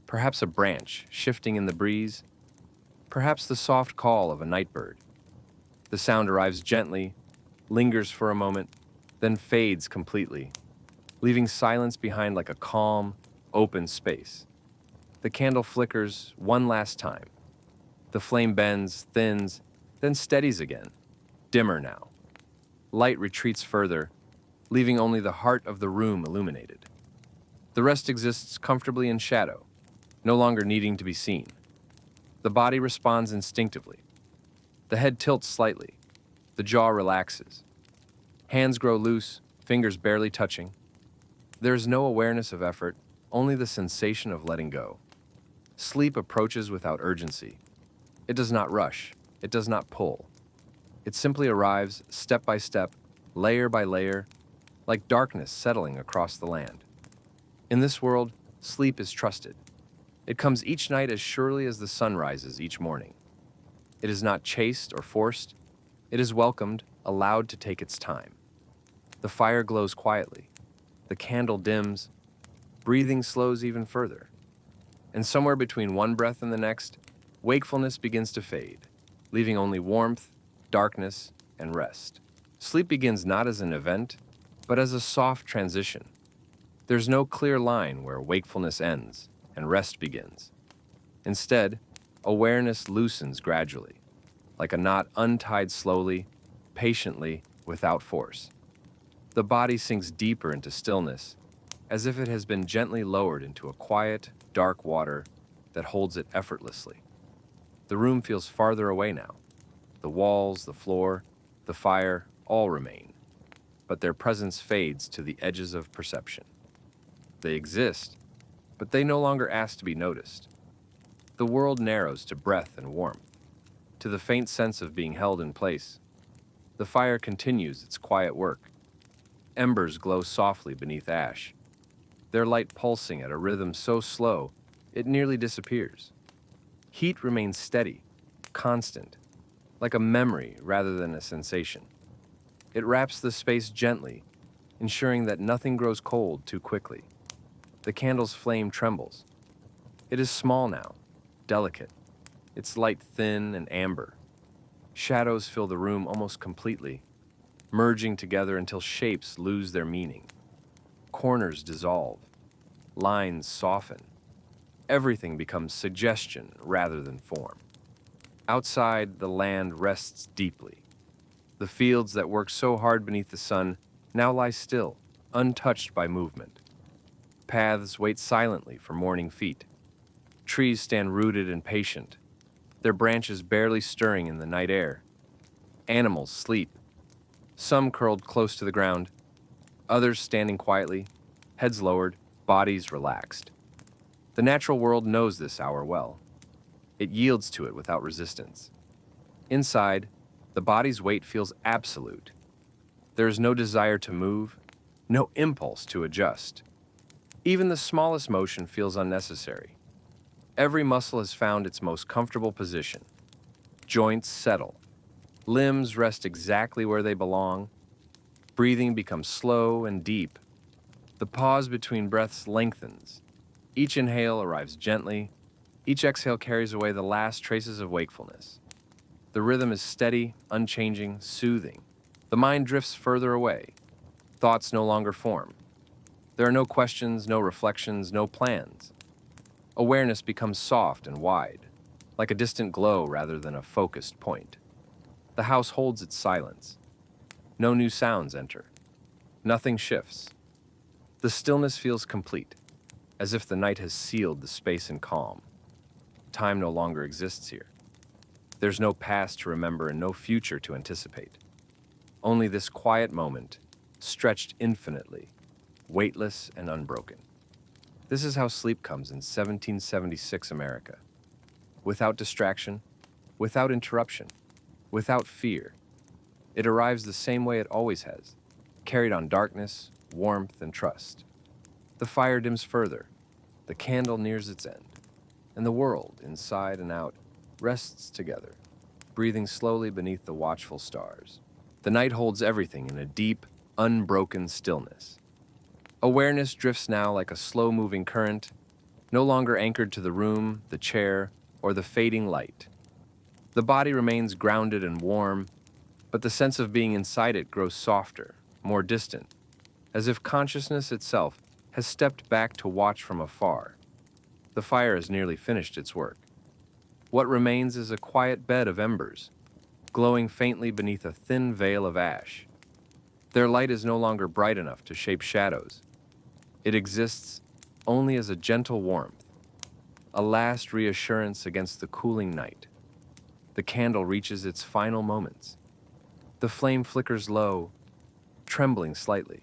[SPEAKER 1] Perhaps a branch shifting in the breeze. Perhaps the soft call of a night bird. The sound arrives gently, lingers for a moment, then fades completely, leaving silence behind like a calm, open space. The candle flickers one last time. The flame bends, thins, then steadies again, dimmer now. Light retreats further, leaving only the heart of the room illuminated. The rest exists comfortably in shadow, no longer needing to be seen. The body responds instinctively. The head tilts slightly. The jaw relaxes. Hands grow loose, fingers barely touching. There is no awareness of effort, only the sensation of letting go. Sleep approaches without urgency. It does not rush. It does not pull. It simply arrives step by step, layer by layer, like darkness settling across the land. In this world, sleep is trusted. It comes each night as surely as the sun rises each morning. It is not chased or forced. It is welcomed, allowed to take its time. The fire glows quietly. The candle dims. Breathing slows even further. And somewhere between one breath and the next, wakefulness begins to fade, leaving only warmth, darkness, and rest. Sleep begins not as an event, but as a soft transition. There's no clear line where wakefulness ends and rest begins. Instead, awareness loosens gradually, like a knot untied slowly, patiently, without force. The body sinks deeper into stillness, as if it has been gently lowered into a quiet, dark water that holds it effortlessly. The room feels farther away now. The walls, the floor, the fire all remain, but their presence fades to the edges of perception. They exist, but they no longer ask to be noticed. The world narrows to breath and warmth, to the faint sense of being held in place. The fire continues its quiet work. Embers glow softly beneath ash, their light pulsing at a rhythm so slow it nearly disappears. Heat remains steady, constant, like a memory rather than a sensation. It wraps the space gently, ensuring that nothing grows cold too quickly. The candle's flame trembles. It is small now, delicate, its light thin and amber. Shadows fill the room almost completely, merging together until shapes lose their meaning. Corners dissolve, lines soften. Everything becomes suggestion rather than form. Outside, the land rests deeply. The fields that worked so hard beneath the sun now lie still, untouched by movement. Paths wait silently for morning feet. Trees stand rooted and patient, their branches barely stirring in the night air. Animals sleep, some curled close to the ground, others standing quietly, heads lowered, bodies relaxed. The natural world knows this hour well. It yields to it without resistance. Inside, The body's weight feels absolute. There is no desire to move, no impulse to adjust. Even the smallest motion feels unnecessary. Every muscle has found its most comfortable position. Joints settle. Limbs rest exactly where they belong. Breathing becomes slow and deep. The pause between breaths lengthens. Each inhale arrives gently. Each exhale carries away the last traces of wakefulness. The rhythm is steady, unchanging, soothing. The mind drifts further away. Thoughts no longer form. There are no questions, no reflections, no plans. Awareness becomes soft and wide, like a distant glow rather than a focused point. The house holds its silence. No new sounds enter. Nothing shifts. The stillness feels complete, as if the night has sealed the space in calm. Time no longer exists here. There's no past to remember and no future to anticipate. Only this quiet moment, stretched infinitely, weightless and unbroken. This is how sleep comes in 1776 America. Without distraction, without interruption, without fear. It arrives the same way it always has, carried on darkness, warmth, and trust. The fire dims further, the candle nears its end, and the world, inside and out, rests together, breathing slowly beneath the watchful stars. The night holds everything in a deep, unbroken stillness. Awareness drifts now like a slow-moving current, no longer anchored to the room, the chair, or the fading light. The body remains grounded and warm, but the sense of being inside it grows softer, more distant, as if consciousness itself has stepped back to watch from afar. The fire has nearly finished its work. What remains is a quiet bed of embers, glowing faintly beneath a thin veil of ash. Their light is no longer bright enough to shape shadows. It exists only as a gentle warmth, a last reassurance against the cooling night. The candle reaches its final moments. The flame flickers low, trembling slightly,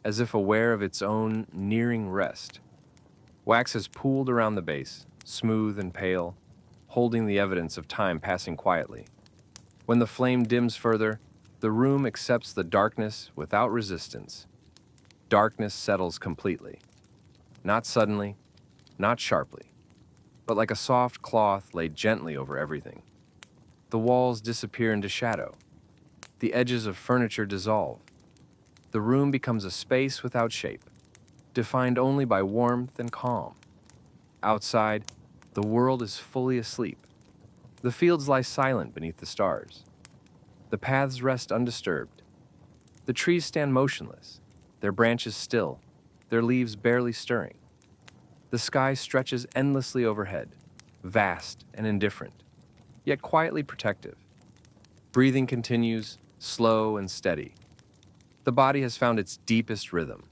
[SPEAKER 1] as if aware of its own nearing rest. Wax has pooled around the base, smooth and pale, holding the evidence of time passing quietly. When the flame dims further, the room accepts the darkness without resistance. Darkness settles completely. Not suddenly, not sharply, but like a soft cloth laid gently over everything. The walls disappear into shadow. The edges of furniture dissolve. The room becomes a space without shape, defined only by warmth and calm. Outside, the world is fully asleep. The fields lie silent beneath the stars. The paths rest undisturbed. The trees stand motionless, their branches still, their leaves barely stirring. The sky stretches endlessly overhead, vast and indifferent, yet quietly protective. Breathing continues, slow and steady. The body has found its deepest rhythm.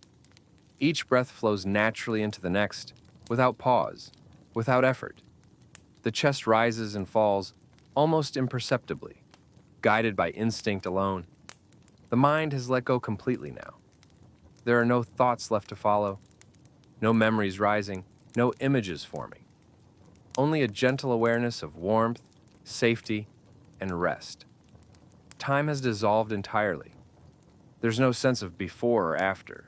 [SPEAKER 1] Each breath flows naturally into the next, without pause, without effort. The chest rises and falls, almost imperceptibly, guided by instinct alone. The mind has let go completely now. There are no thoughts left to follow, no memories rising, no images forming. Only a gentle awareness of warmth, safety, and rest. Time has dissolved entirely. There's no sense of before or after.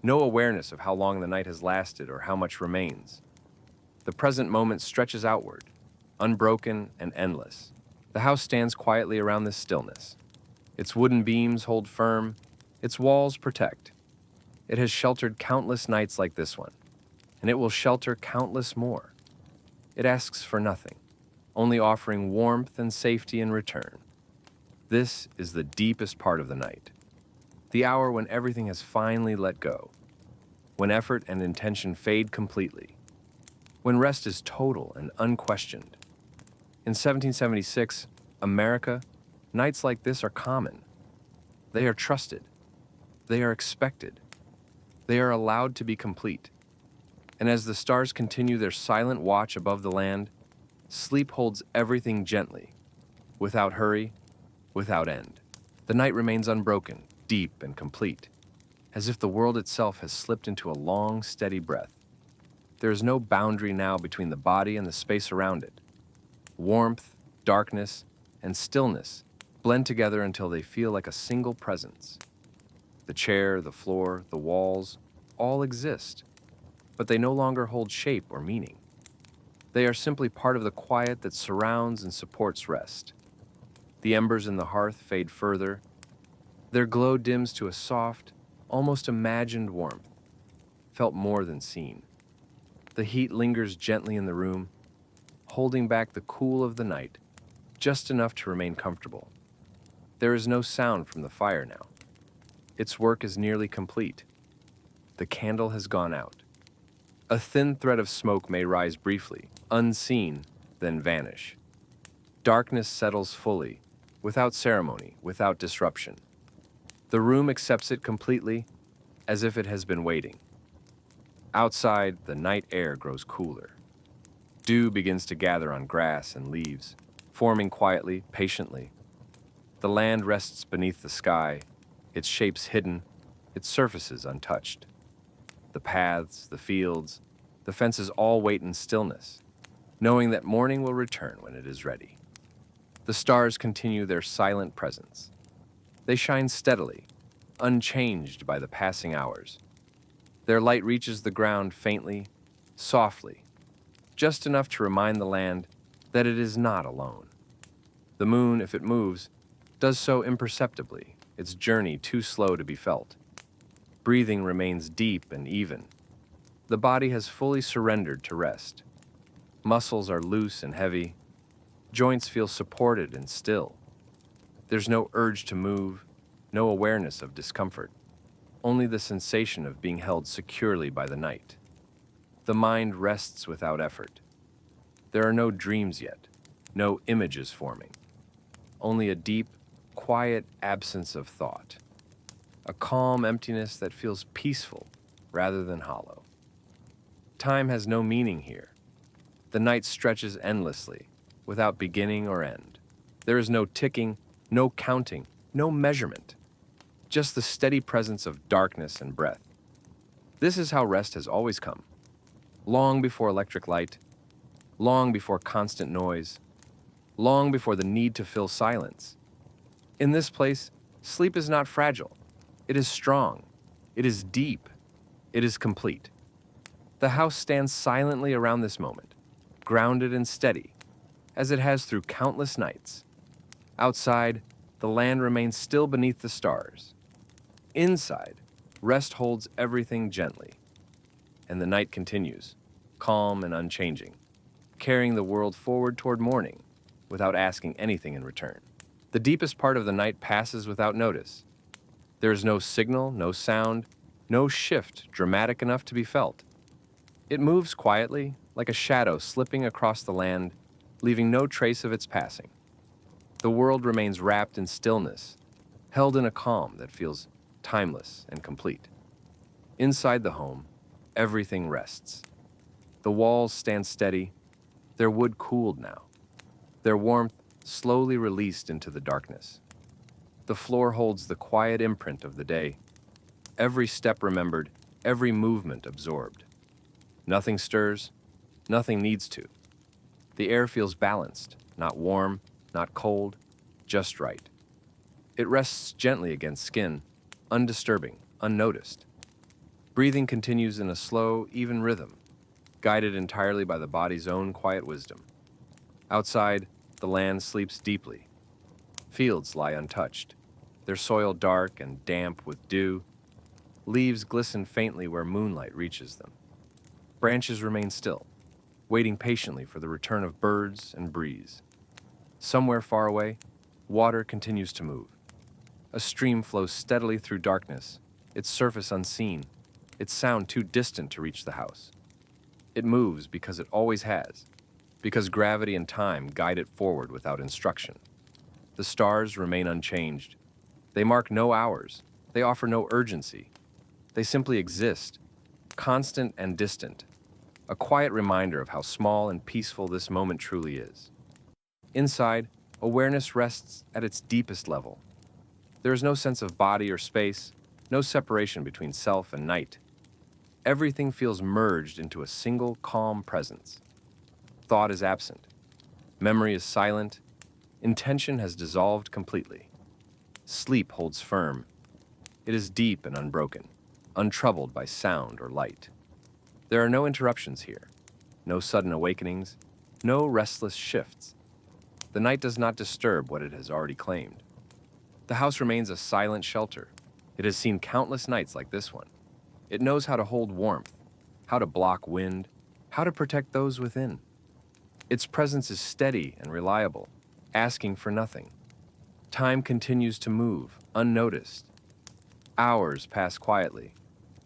[SPEAKER 1] No awareness of how long the night has lasted or how much remains. The present moment stretches outward, unbroken and endless. The house stands quietly around this stillness. Its wooden beams hold firm, its walls protect. It has sheltered countless nights like this one, and it will shelter countless more. It asks for nothing, only offering warmth and safety in return. This is the deepest part of the night, the hour when everything has finally let go, when effort and intention fade completely, when rest is total and unquestioned. In 1776, America, nights like this are common. They are trusted. They are expected. They are allowed to be complete. And as the stars continue their silent watch above the land, sleep holds everything gently, without hurry, without end. The night remains unbroken, deep and complete, as if the world itself has slipped into a long, steady breath. There is no boundary now between the body and the space around it. Warmth, darkness, and stillness blend together until they feel like a single presence. The chair, the floor, the walls, all exist, but they no longer hold shape or meaning. They are simply part of the quiet that surrounds and supports rest. The embers in the hearth fade further. Their glow dims to a soft, almost imagined warmth, felt more than seen. The heat lingers gently in the room, holding back the cool of the night, just enough to remain comfortable. There is no sound from the fire now. Its work is nearly complete. The candle has gone out. A thin thread of smoke may rise briefly, unseen, then vanish. Darkness settles fully, without ceremony, without disruption. The room accepts it completely, as if it has been waiting. Outside, the night air grows cooler. Dew begins to gather on grass and leaves, forming quietly, patiently. The land rests beneath the sky, its shapes hidden, its surfaces untouched. The paths, the fields, the fences all wait in stillness, knowing that morning will return when it is ready. The stars continue their silent presence. They shine steadily, unchanged by the passing hours. Their light reaches the ground faintly, softly, just enough to remind the land that it is not alone. The moon, if it moves, does so imperceptibly, its journey too slow to be felt. Breathing remains deep and even. The body has fully surrendered to rest. Muscles are loose and heavy. Joints feel supported and still. There's no urge to move, no awareness of discomfort, only the sensation of being held securely by the night. The mind rests without effort. There are no dreams yet, no images forming, only a deep, quiet absence of thought, a calm emptiness that feels peaceful rather than hollow. Time has no meaning here. The night stretches endlessly, without beginning or end. There is no ticking, no counting, no measurement, just the steady presence of darkness and breath. This is how rest has always come, long before electric light, long before constant noise, long before the need to fill silence. In this place, sleep is not fragile. It is strong. It is deep. It is complete. The house stands silently around this moment, grounded and steady, as it has through countless nights. Outside, the land remains still beneath the stars. Inside, rest holds everything gently, and the night continues, calm and unchanging, carrying the world forward toward morning without asking anything in return. The deepest part of the night passes without notice. There is no signal, no sound, no shift dramatic enough to be felt. It moves quietly, like a shadow slipping across the land, leaving no trace of its passing. The world remains wrapped in stillness, held in a calm that feels timeless and complete. Inside the home, everything rests. The walls stand steady, their wood cooled now, their warmth slowly released into the darkness. The floor holds the quiet imprint of the day, every step remembered, every movement absorbed. Nothing stirs, nothing needs to. The air feels balanced, not warm, not cold, just right. It rests gently against skin, undisturbing, unnoticed. Breathing continues in a slow, even rhythm, guided entirely by the body's own quiet wisdom. Outside, the land sleeps deeply. Fields lie untouched, their soil dark and damp with dew. Leaves glisten faintly where moonlight reaches them. Branches remain still, waiting patiently for the return of birds and breeze. Somewhere far away, water continues to move. A stream flows steadily through darkness, its surface unseen, its sound too distant to reach the house. It moves because it always has, because gravity and time guide it forward without instruction. The stars remain unchanged. They mark no hours. They offer no urgency. They simply exist, constant and distant, a quiet reminder of how small and peaceful this moment truly is. Inside, awareness rests at its deepest level. There is no sense of body or space, no separation between self and night. Everything feels merged into a single calm presence. Thought is absent. Memory is silent. Intention has dissolved completely. Sleep holds firm. It is deep and unbroken, untroubled by sound or light. There are no interruptions here, no sudden awakenings, no restless shifts. The night does not disturb what it has already claimed. The house remains a silent shelter. It has seen countless nights like this one. It knows how to hold warmth, how to block wind, how to protect those within. Its presence is steady and reliable, asking for nothing. Time continues to move, unnoticed. Hours pass quietly,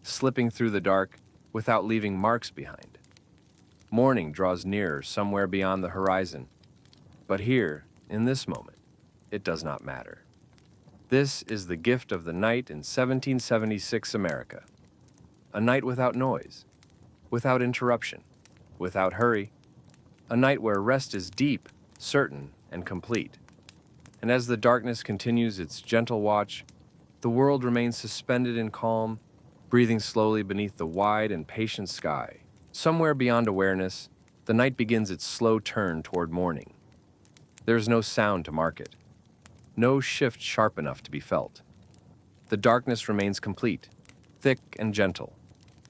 [SPEAKER 1] slipping through the dark without leaving marks behind. Morning draws nearer somewhere beyond the horizon, but here, in this moment, it does not matter. This is the gift of the night in 1776 America. A night without noise, without interruption, without hurry. A night where rest is deep, certain, and complete. And as the darkness continues its gentle watch, the world remains suspended in calm, breathing slowly beneath the wide and patient sky. Somewhere beyond awareness, the night begins its slow turn toward morning. There is no sound to mark it, no shift sharp enough to be felt. The darkness remains complete, thick and gentle,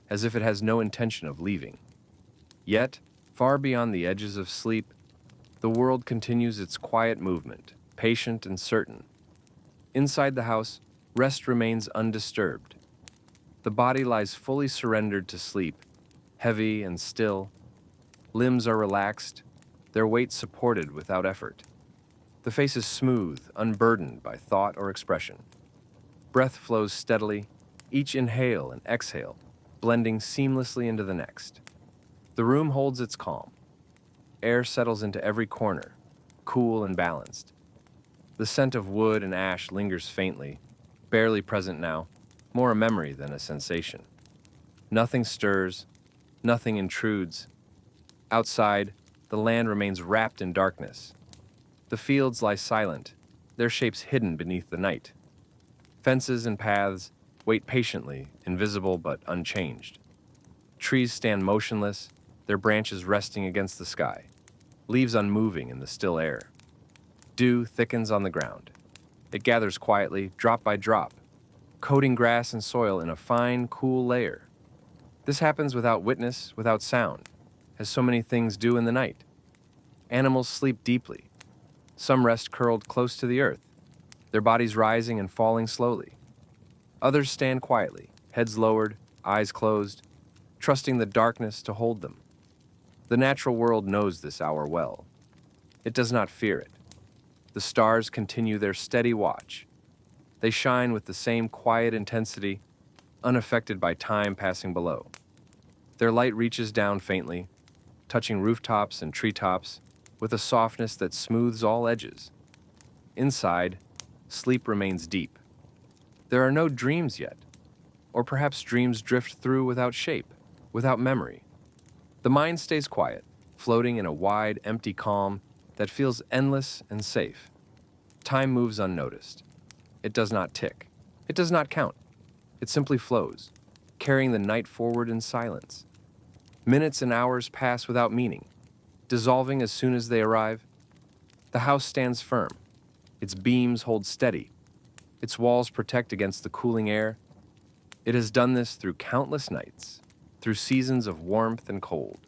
[SPEAKER 1] as if it has no intention of leaving. Yet, far beyond the edges of sleep, the world continues its quiet movement, patient and certain. Inside the house, rest remains undisturbed. The body lies fully surrendered to sleep, heavy and still. Limbs are relaxed, their weight supported without effort. The face is smooth, unburdened by thought or expression. Breath flows steadily, each inhale and exhale, blending seamlessly into the next. The room holds its calm. Air settles into every corner, cool and balanced. The scent of wood and ash lingers faintly, barely present now, more a memory than a sensation. Nothing stirs, nothing intrudes. Outside, the land remains wrapped in darkness. The fields lie silent, their shapes hidden beneath the night. Fences and paths wait patiently, invisible but unchanged. Trees stand motionless, their branches resting against the sky, leaves unmoving in the still air. Dew thickens on the ground. It gathers quietly, drop by drop, coating grass and soil in a fine, cool layer. This happens without witness, without sound, as so many things do in the night. Animals sleep deeply. Some rest curled close to the earth, their bodies rising and falling slowly. Others stand quietly, heads lowered, eyes closed, trusting the darkness to hold them. The natural world knows this hour well. It does not fear it. The stars continue their steady watch. They shine with the same quiet intensity, unaffected by time passing below. Their light reaches down faintly, touching rooftops and treetops with a softness that smooths all edges. Inside, sleep remains deep. There are no dreams yet, or perhaps dreams drift through without shape, without memory. The mind stays quiet, floating in a wide, empty calm that feels endless and safe. Time moves unnoticed. It does not tick. It does not count. It simply flows, carrying the night forward in silence. Minutes and hours pass without meaning, dissolving as soon as they arrive. The house stands firm. Its beams hold steady. Its walls protect against the cooling air. It has done this through countless nights, through seasons of warmth and cold,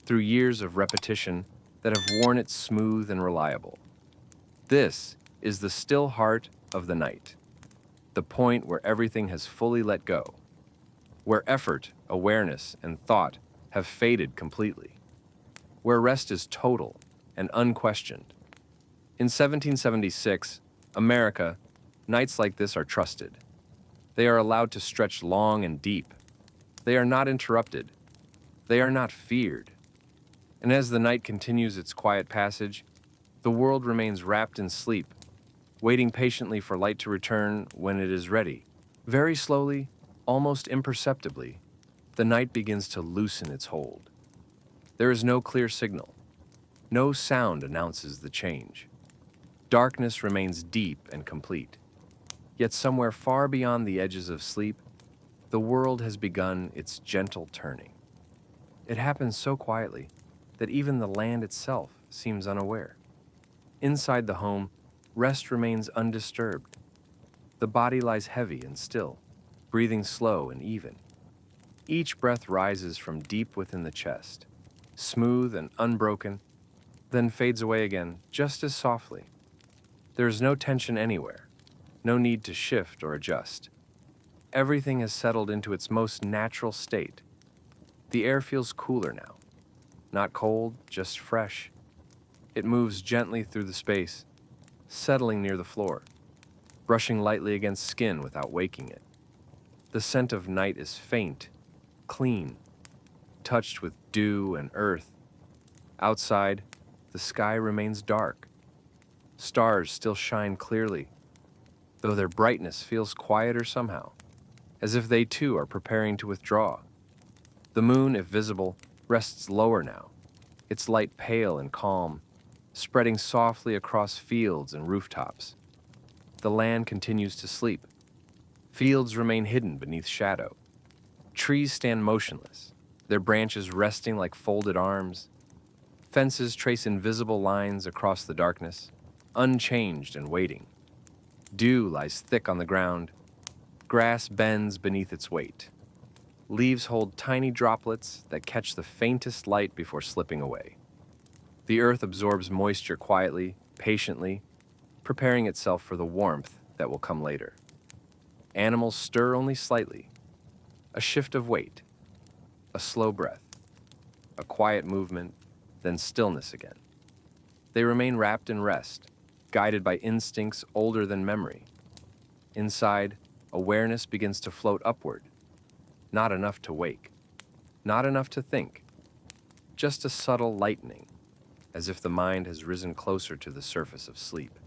[SPEAKER 1] through years of repetition that have worn it smooth and reliable. This is the still heart of the night, the point where everything has fully let go, where effort, awareness, and thought have faded completely, where rest is total and unquestioned. In 1776, America, nights like this are trusted. They are allowed to stretch long and deep. They are not interrupted. They are not feared. And as the night continues its quiet passage, the world remains wrapped in sleep, waiting patiently for light to return when it is ready. Very slowly, almost imperceptibly, the night begins to loosen its hold. There is no clear signal. No sound announces the change. Darkness remains deep and complete. Yet somewhere far beyond the edges of sleep, the world has begun its gentle turning. It happens so quietly that even the land itself seems unaware. Inside the home, rest remains undisturbed. The body lies heavy and still, breathing slow and even. Each breath rises from deep within the chest, smooth and unbroken, then fades away again just as softly. There is no tension anywhere, no need to shift or adjust. Everything has settled into its most natural state. The air feels cooler now, not cold, just fresh. It moves gently through the space, settling near the floor, brushing lightly against skin without waking it. The scent of night is faint, clean, touched with dew and earth. Outside, the sky remains dark. Stars still shine clearly, though their brightness feels quieter somehow, as if they too are preparing to withdraw. The moon, if visible, rests lower now, its light pale and calm, spreading softly across fields and rooftops. The land continues to sleep. Fields remain hidden beneath shadow. Trees stand motionless, their branches resting like folded arms. Fences trace invisible lines across the darkness, unchanged and waiting. Dew lies thick on the ground. Grass bends beneath its weight. Leaves hold tiny droplets that catch the faintest light before slipping away. The earth absorbs moisture quietly, patiently, preparing itself for the warmth that will come later. Animals stir only slightly. A shift of weight, a slow breath, a quiet movement, then stillness again. They remain wrapped in rest, guided by instincts older than memory. Inside, awareness begins to float upward. Not enough to wake, not enough to think, just a subtle lightening, as if the mind has risen closer to the surface of sleep.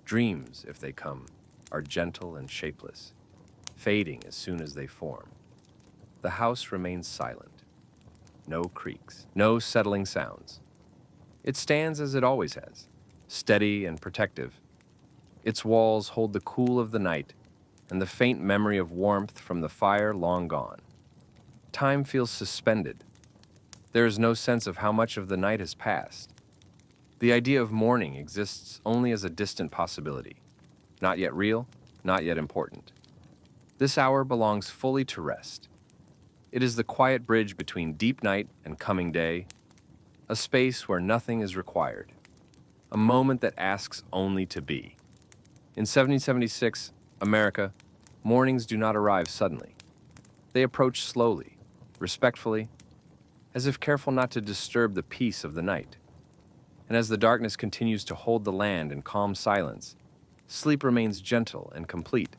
[SPEAKER 1] Dreams, if they come, are gentle and shapeless, fading as soon as they form. The house remains silent. No creaks, no settling sounds. It stands as it always has, steady and protective. Its walls hold the cool of the night and the faint memory of warmth from the fire long gone. Time feels suspended. There is no sense of how much of the night has passed. The idea of morning exists only as a distant possibility, not yet real, not yet important. This hour belongs fully to rest. It is the quiet bridge between deep night and coming day, a space where nothing is required, a moment that asks only to be. In 1776, America, mornings do not arrive suddenly. They approach slowly, respectfully, as if careful not to disturb the peace of the night. And as the darkness continues to hold the land in calm silence, sleep remains gentle and complete,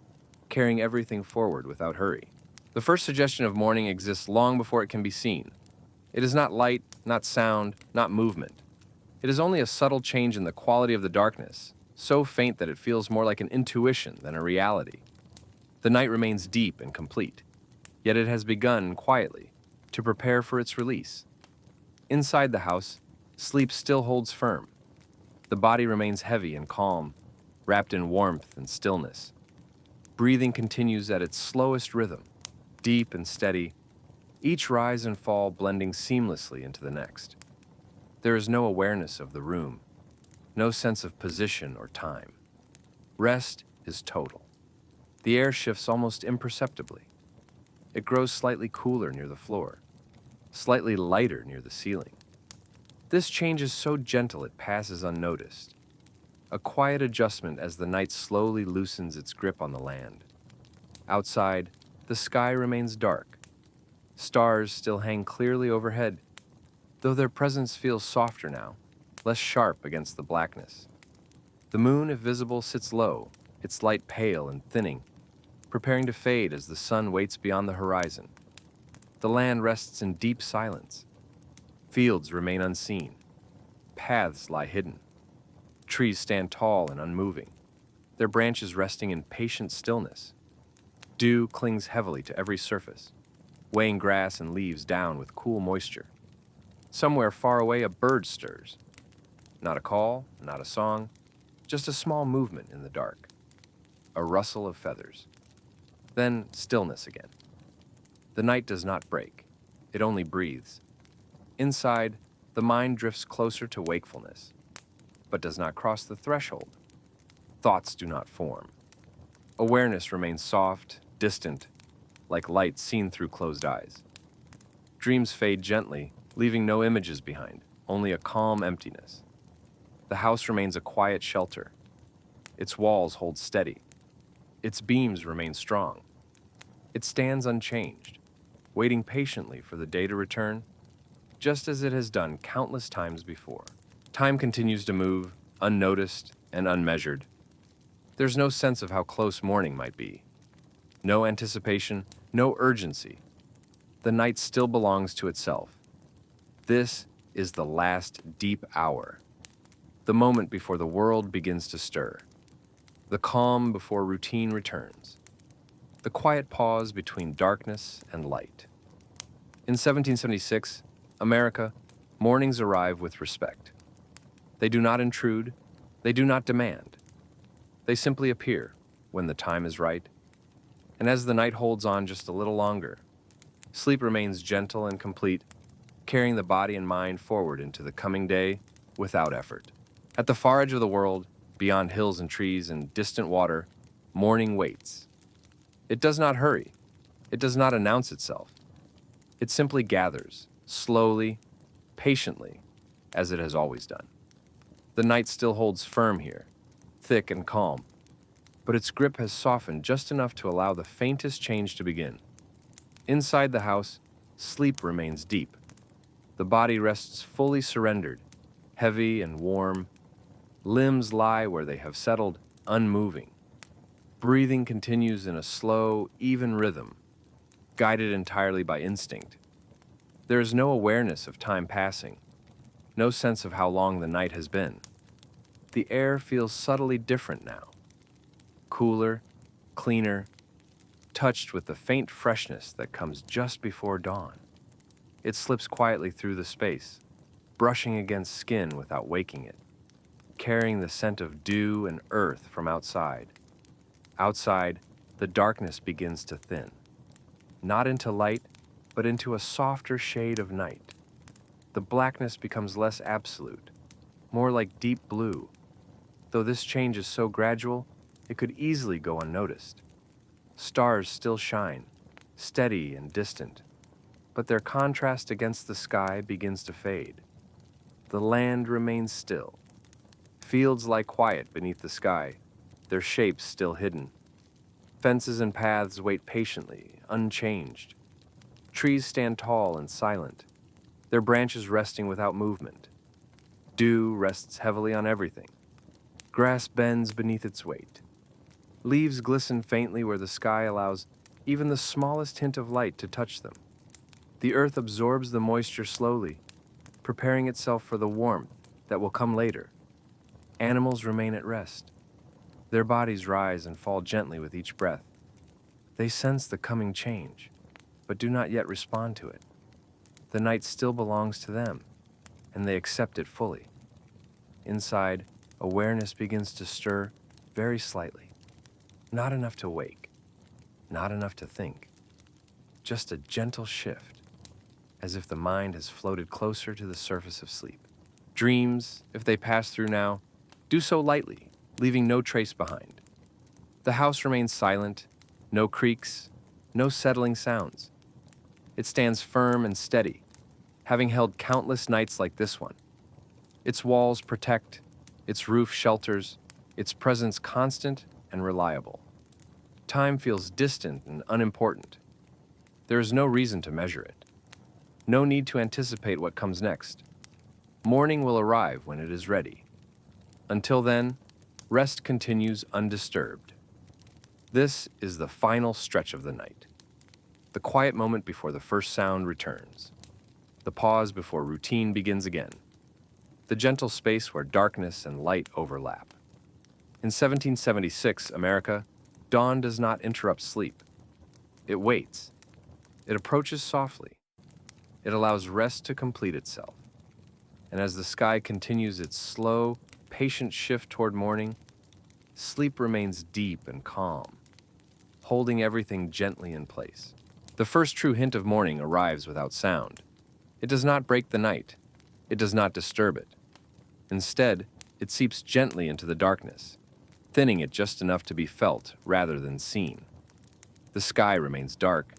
[SPEAKER 1] carrying everything forward without hurry. The first suggestion of morning exists long before it can be seen. It is not light, not sound, not movement. It is only a subtle change in the quality of the darkness, so faint that it feels more like an intuition than a reality. The night remains deep and complete, yet it has begun quietly to prepare for its release. Inside the house, sleep still holds firm. The body remains heavy and calm, wrapped in warmth and stillness. Breathing continues at its slowest rhythm, deep and steady, each rise and fall blending seamlessly into the next. There is no awareness of the room, no sense of position or time. Rest is total. The air shifts almost imperceptibly. It grows slightly cooler near the floor, slightly lighter near the ceiling. This change is so gentle it passes unnoticed, a quiet adjustment as the night slowly loosens its grip on the land. Outside, the sky remains dark. Stars still hang clearly overhead, though their presence feels softer now, less sharp against the blackness. The moon, if visible, sits low, its light pale and thinning, preparing to fade as the sun waits beyond the horizon. The land rests in deep silence. Fields remain unseen. Paths lie hidden. Trees stand tall and unmoving, their branches resting in patient stillness. Dew clings heavily to every surface, weighing grass and leaves down with cool moisture. Somewhere far away, a bird stirs. Not a call, not a song, just a small movement in the dark. A rustle of feathers. Then stillness again. The night does not break. It only breathes. Inside, the mind drifts closer to wakefulness. but does not cross the threshold. Thoughts do not form. Awareness remains soft, distant, like light seen through closed eyes. Dreams fade gently, leaving no images behind, only a calm emptiness. The house remains a quiet shelter. Its walls hold steady. Its beams remain strong. It stands unchanged, waiting patiently for the day to return, just as it has done countless times before. Time continues to move, unnoticed and unmeasured. There's no sense of how close morning might be. No anticipation, no urgency. The night still belongs to itself. This is the last deep hour, the moment before the world begins to stir, the calm before routine returns, the quiet pause between darkness and light. In 1776, America, mornings arrive with respect. They do not intrude, they do not demand. They simply appear when the time is right. And as the night holds on just a little longer, sleep remains gentle and complete, carrying the body and mind forward into the coming day without effort. At the far edge of the world, beyond hills and trees and distant water, morning waits. It does not hurry. It does not announce itself. It simply gathers, slowly, patiently, as it has always done. The night still holds firm here, thick and calm, but its grip has softened just enough to allow the faintest change to begin. Inside the house, sleep remains deep. The body rests fully surrendered, heavy and warm. Limbs lie where they have settled, unmoving. Breathing continues in a slow, even rhythm, guided entirely by instinct. There is no awareness of time passing, no sense of how long the night has been. The air feels subtly different now. Cooler, cleaner, touched with the faint freshness that comes just before dawn. It slips quietly through the space, brushing against skin without waking it, carrying the scent of dew and earth from outside. Outside, the darkness begins to thin, not into light, but into a softer shade of night. The blackness becomes less absolute, more like deep blue. Though this change is so gradual, it could easily go unnoticed. Stars still shine, steady and distant, but their contrast against the sky begins to fade. The land remains still. Fields lie quiet beneath the sky, their shapes still hidden. Fences and paths wait patiently, unchanged. Trees stand tall and silent, their branches resting without movement. Dew rests heavily on everything. Grass bends beneath its weight. Leaves glisten faintly where the sky allows even the smallest hint of light to touch them. The earth absorbs the moisture slowly, preparing itself for the warmth that will come later. Animals remain at rest. Their bodies rise and fall gently with each breath. They sense the coming change, but do not yet respond to it. The night still belongs to them, and they accept it fully. Inside, awareness begins to stir very slightly. Not enough to wake, not enough to think. Just a gentle shift, as if the mind has floated closer to the surface of sleep. Dreams, if they pass through now, do so lightly, leaving no trace behind. The house remains silent, no creaks, no settling sounds. It stands firm and steady, having held countless nights like this one. Its walls protect, its roof shelters, its presence constant and reliable. Time feels distant and unimportant. There is no reason to measure it. No need to anticipate what comes next. Morning will arrive when it is ready. Until then, rest continues undisturbed. This is the final stretch of the night. The quiet moment before the first sound returns. The pause before routine begins again. The gentle space where darkness and light overlap. In 1776, America, dawn does not interrupt sleep. It waits. It approaches softly. It allows rest to complete itself. And as the sky continues its slow, patient shift toward morning, sleep remains deep and calm, holding everything gently in place. The first true hint of morning arrives without sound. It does not break the night. It does not disturb it. Instead, It seeps gently into the darkness, thinning it just enough to be felt rather than seen. The sky remains dark,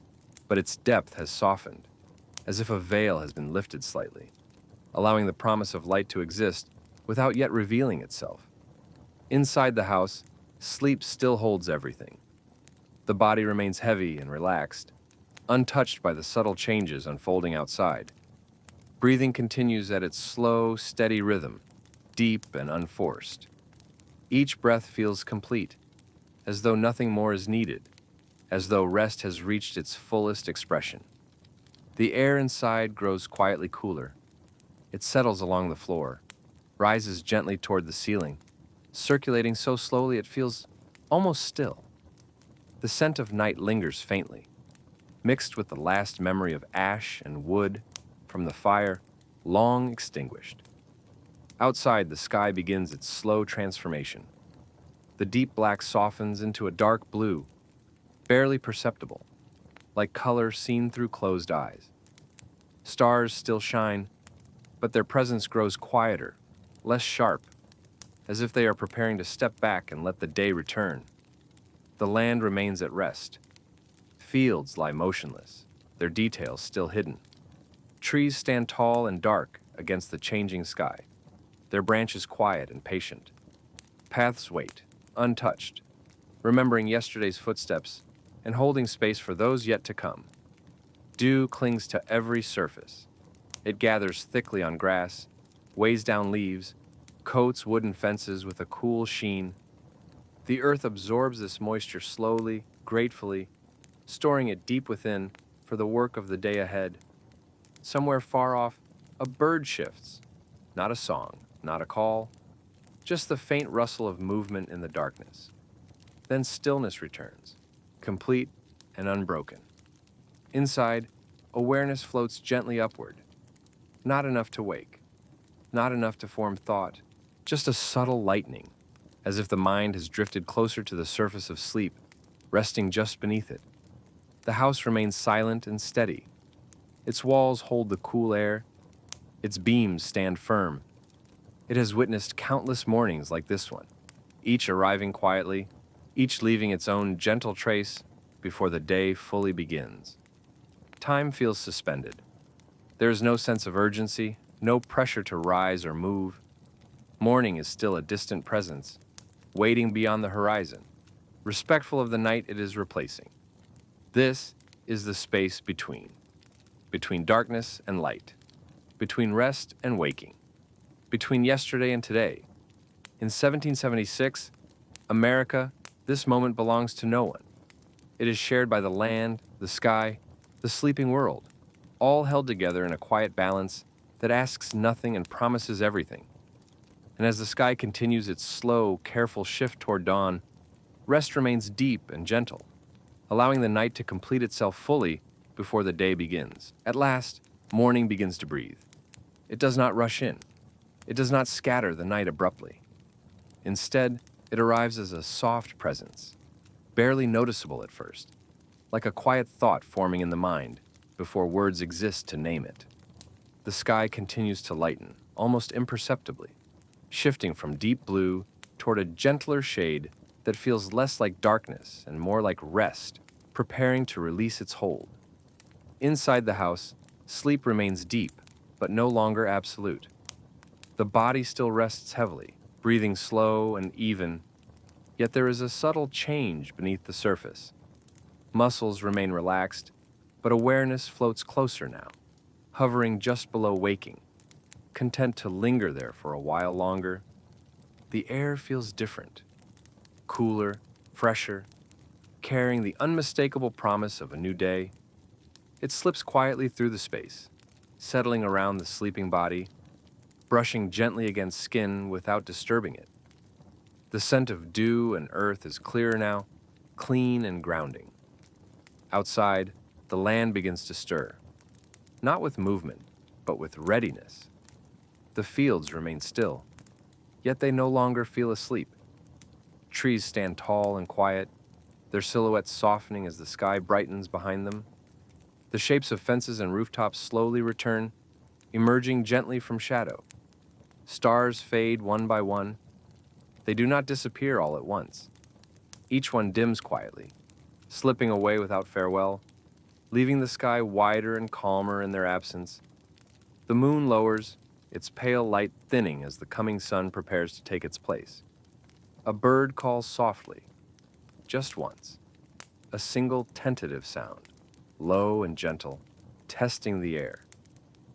[SPEAKER 1] but its depth has softened, as if a veil has been lifted slightly, allowing the promise of light to exist without yet revealing itself. Inside the house, sleep still holds everything. The body remains heavy and relaxed, untouched by the subtle changes unfolding outside. Breathing continues at its slow, steady rhythm, deep and unforced. Each breath feels complete, as though nothing more is needed, as though rest has reached its fullest expression. The air inside grows quietly cooler. It settles along the floor, rises gently toward the ceiling, circulating so slowly it feels almost still. The scent of night lingers faintly, mixed with the last memory of ash and wood from the fire long extinguished. Outside, the sky begins its slow transformation. The deep black softens into a dark blue, barely perceptible, like color seen through closed eyes. Stars still shine, but their presence grows quieter, less sharp, as if they are preparing to step back and let the day return. The land remains at rest. Fields lie motionless, their details still hidden. Trees stand tall and dark against the changing sky, their branches quiet and patient. Paths wait, untouched, remembering yesterday's footsteps and holding space for those yet to come. Dew clings to every surface. It gathers thickly on grass, weighs down leaves, coats wooden fences with a cool sheen. The earth absorbs this moisture slowly, gratefully, storing it deep within for the work of the day ahead. Somewhere far off, a bird shifts. Not a song, not a call, just the faint rustle of movement in the darkness. Then stillness returns, complete and unbroken. Inside, awareness floats gently upward. Not enough to wake, not enough to form thought, just a subtle lightening, as if the mind has drifted closer to the surface of sleep, resting just beneath it. The house remains silent and steady. Its walls hold the cool air. Its beams stand firm. It has witnessed countless mornings like this one, each arriving quietly, each leaving its own gentle trace before the day fully begins. Time feels suspended. There is no sense of urgency, no pressure to rise or move. Morning is still a distant presence, waiting beyond the horizon, respectful of the night it is replacing. This is the space between darkness and light, between rest and waking, between yesterday and today. In 1776, America, this moment belongs to no one. It is shared by the land, the sky, the sleeping world, all held together in a quiet balance that asks nothing and promises everything. And as the sky continues its slow, careful shift toward dawn, rest remains deep and gentle, allowing the night to complete itself fully before the day begins. At last, morning begins to breathe. It does not rush in. It does not scatter the night abruptly. Instead, it arrives as a soft presence, barely noticeable at first, like a quiet thought forming in the mind before words exist to name it. The sky continues to lighten, almost imperceptibly, shifting from deep blue toward a gentler shade that feels less like darkness and more like rest, preparing to release its hold. Inside the house, sleep remains deep, but no longer absolute. The body still rests heavily, breathing slow and even, yet there is a subtle change beneath the surface. Muscles remain relaxed, but awareness floats closer now, hovering just below waking, content to linger there for a while longer. The air feels different, cooler, fresher, carrying the unmistakable promise of a new day. It slips quietly through the space, settling around the sleeping body, brushing gently against skin without disturbing it. The scent of dew and earth is clearer now, clean and grounding. Outside, the land begins to stir, not with movement, but with readiness. The fields remain still, yet they no longer feel asleep. Trees stand tall and quiet, their silhouettes softening as the sky brightens behind them. The shapes of fences and rooftops slowly return, emerging gently from shadow. Stars fade one by one. They do not disappear all at once. Each one dims quietly, slipping away without farewell, leaving the sky wider and calmer in their absence. The moon lowers, its pale light thinning as the coming sun prepares to take its place. A bird calls softly, just once. A single tentative sound, low and gentle, testing the air.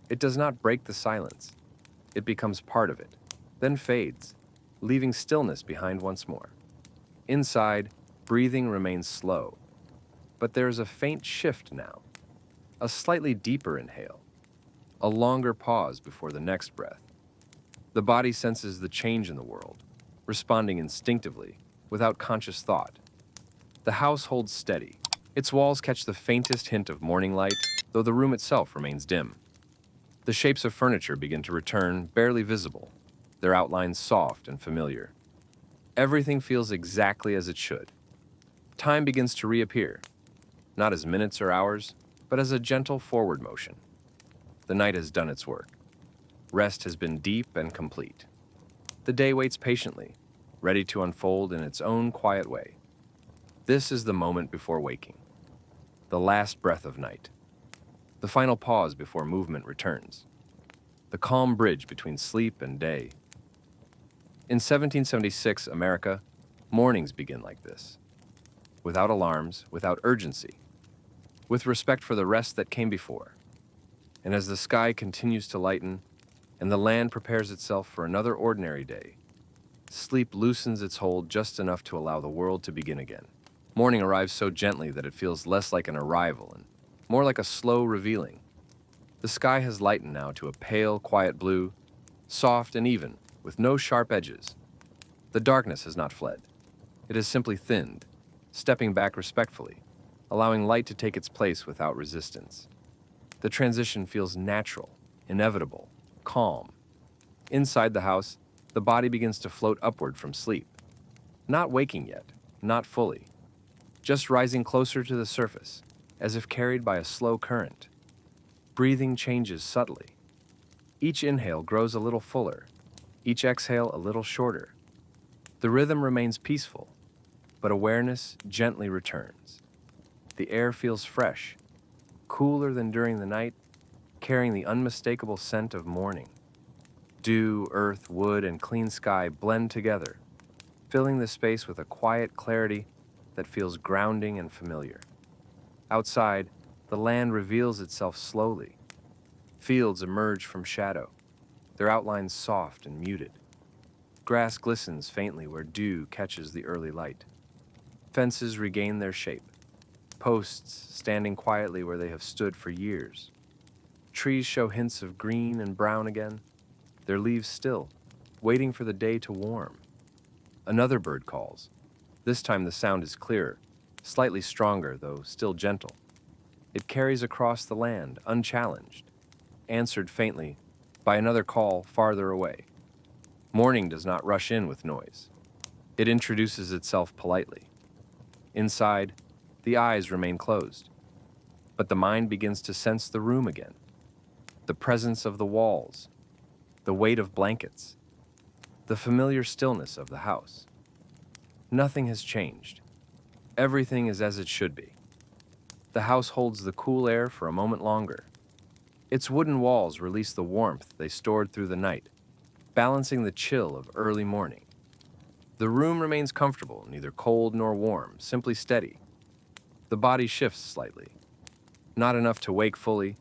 [SPEAKER 1] It does not break the silence. It becomes part of it, then fades, leaving stillness behind once more. Inside, breathing remains slow, but there is a faint shift now, a slightly deeper inhale, a longer pause before the next breath. The body senses the change in the world, responding instinctively, without conscious thought. The house holds steady. Its walls catch the faintest hint of morning light, though the room itself remains dim. The shapes of furniture begin to return, barely visible, their outlines soft and familiar. Everything feels exactly as it should. Time begins to reappear, not as minutes or hours, but as a gentle forward motion. The night has done its work. Rest has been deep and complete. The day waits patiently, ready to unfold in its own quiet way. This is the moment before waking, the last breath of night, the final pause before movement returns, the calm bridge between sleep and day. In 1776 America, mornings begin like this, without alarms, without urgency, with respect for the rest that came before. And as the sky continues to lighten, and the land prepares itself for another ordinary day, sleep loosens its hold just enough to allow the world to begin again. Morning arrives so gently that it feels less like an arrival and more like a slow revealing. The sky has lightened now to a pale, quiet blue, soft and even, with no sharp edges. The darkness has not fled. It has simply thinned, stepping back respectfully, allowing light to take its place without resistance. The transition feels natural, inevitable, calm. Inside the house, the body begins to float upward from sleep. Not waking yet, not fully, just rising closer to the surface, as if carried by a slow current. Breathing changes subtly. Each inhale grows a little fuller, each exhale a little shorter. The rhythm remains peaceful, but awareness gently returns. The air feels fresh, cooler than during the night, carrying the unmistakable scent of morning. Dew, earth, wood, and clean sky blend together, filling the space with a quiet clarity that feels grounding and familiar. Outside, the land reveals itself slowly. Fields emerge from shadow, their outlines soft and muted. Grass glistens faintly where dew catches the early light. Fences regain their shape, posts standing quietly where they have stood for years. Trees show hints of green and brown again, their leaves still, waiting for the day to warm. Another bird calls. This time the sound is clearer, slightly stronger, though still gentle. It carries across the land, unchallenged, answered faintly by another call farther away. Morning does not rush in with noise. It introduces itself politely. Inside, the eyes remain closed, but the mind begins to sense the room again. The presence of the walls, the weight of blankets, the familiar stillness of the house. Nothing has changed. Everything is as it should be. The house holds the cool air for a moment longer. Its wooden walls release the warmth they stored through the night, balancing the chill of early morning. The room remains comfortable, neither cold nor warm, simply steady. The body shifts slightly. Not enough to wake fully,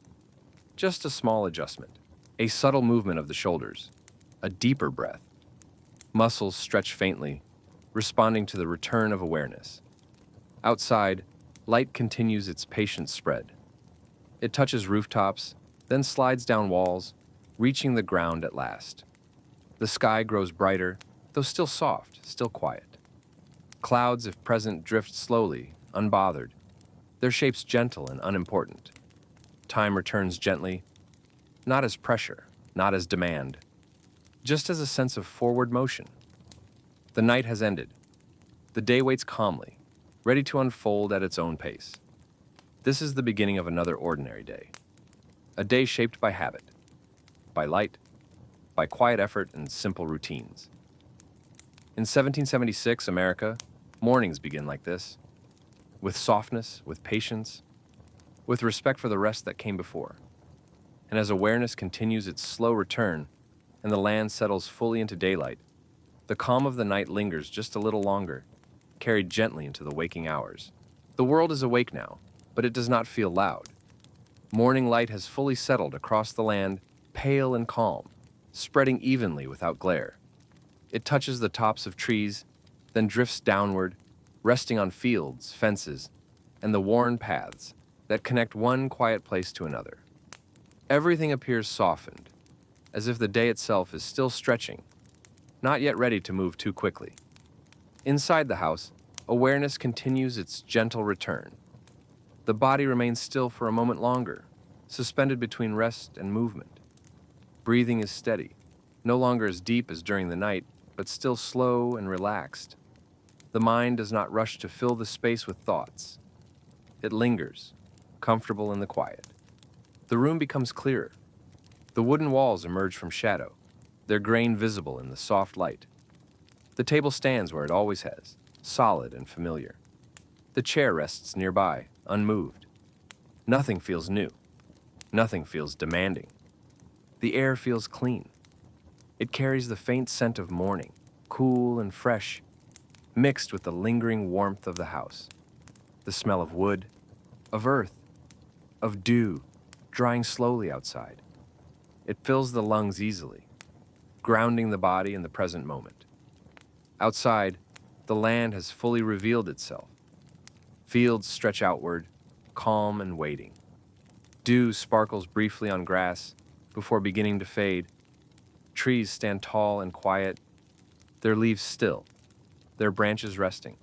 [SPEAKER 1] just a small adjustment. A subtle movement of the shoulders, a deeper breath. Muscles stretch faintly, responding to the return of awareness. Outside, light continues its patient spread. It touches rooftops, then slides down walls, reaching the ground at last. The sky grows brighter, though still soft, still quiet. Clouds, if present, drift slowly, unbothered, their shapes gentle and unimportant. Time returns gently, not as pressure, not as demand, just as a sense of forward motion. The night has ended. The day waits calmly, ready to unfold at its own pace. This is the beginning of another ordinary day. A day shaped by habit, by light, by quiet effort and simple routines. In 1776 America, mornings begin like this, with softness, with patience, with respect for the rest that came before. And as awareness continues its slow return and the land settles fully into daylight, the calm of the night lingers just a little longer, carried gently into the waking hours. The world is awake now, but it does not feel loud. Morning light has fully settled across the land, pale and calm, spreading evenly without glare. It touches the tops of trees, then drifts downward, resting on fields, fences, and the worn paths that connect one quiet place to another. Everything appears softened, as if the day itself is still stretching, not yet ready to move too quickly. Inside the house, awareness continues its gentle return. The body remains still for a moment longer, suspended between rest and movement. Breathing is steady, no longer as deep as during the night, but still slow and relaxed. The mind does not rush to fill the space with thoughts. It lingers, comfortable in the quiet. The room becomes clearer. The wooden walls emerge from shadow, their grain visible in the soft light. The table stands where it always has, solid and familiar. The chair rests nearby, unmoved. Nothing feels new. Nothing feels demanding. The air feels clean. It carries the faint scent of morning, cool and fresh, mixed with the lingering warmth of the house. The smell of wood, of earth, of dew, drying slowly outside. It fills the lungs easily, grounding the body in the present moment. Outside, the land has fully revealed itself. Fields stretch outward, calm and waiting. Dew sparkles briefly on grass before beginning to fade. Trees stand tall and quiet, their leaves still, their branches resting.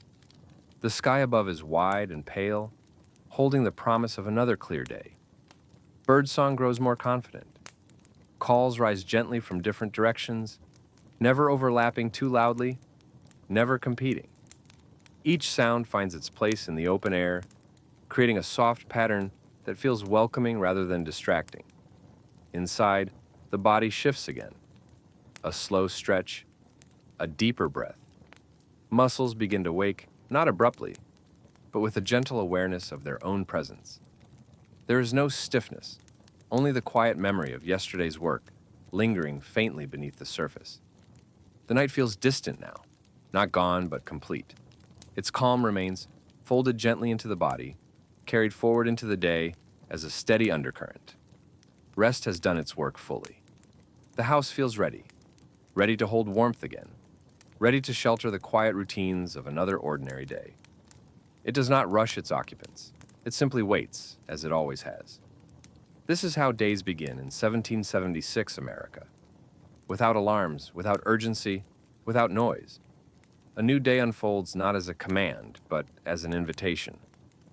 [SPEAKER 1] The sky above is wide and pale, holding the promise of another clear day. Birdsong grows more confident. Calls rise gently from different directions, never overlapping too loudly, never competing. Each sound finds its place in the open air, creating a soft pattern that feels welcoming rather than distracting. Inside, the body shifts again. A slow stretch, a deeper breath. Muscles begin to wake, not abruptly, but with a gentle awareness of their own presence. There is no stiffness, only the quiet memory of yesterday's work, lingering faintly beneath the surface. The night feels distant now, not gone but complete. Its calm remains, folded gently into the body, carried forward into the day as a steady undercurrent. Rest has done its work fully. The house feels ready, ready to hold warmth again, ready to shelter the quiet routines of another ordinary day. It does not rush its occupants. It simply waits, as it always has. This is how days begin in 1776 America. Without alarms, without urgency, without noise. A new day unfolds not as a command, but as an invitation.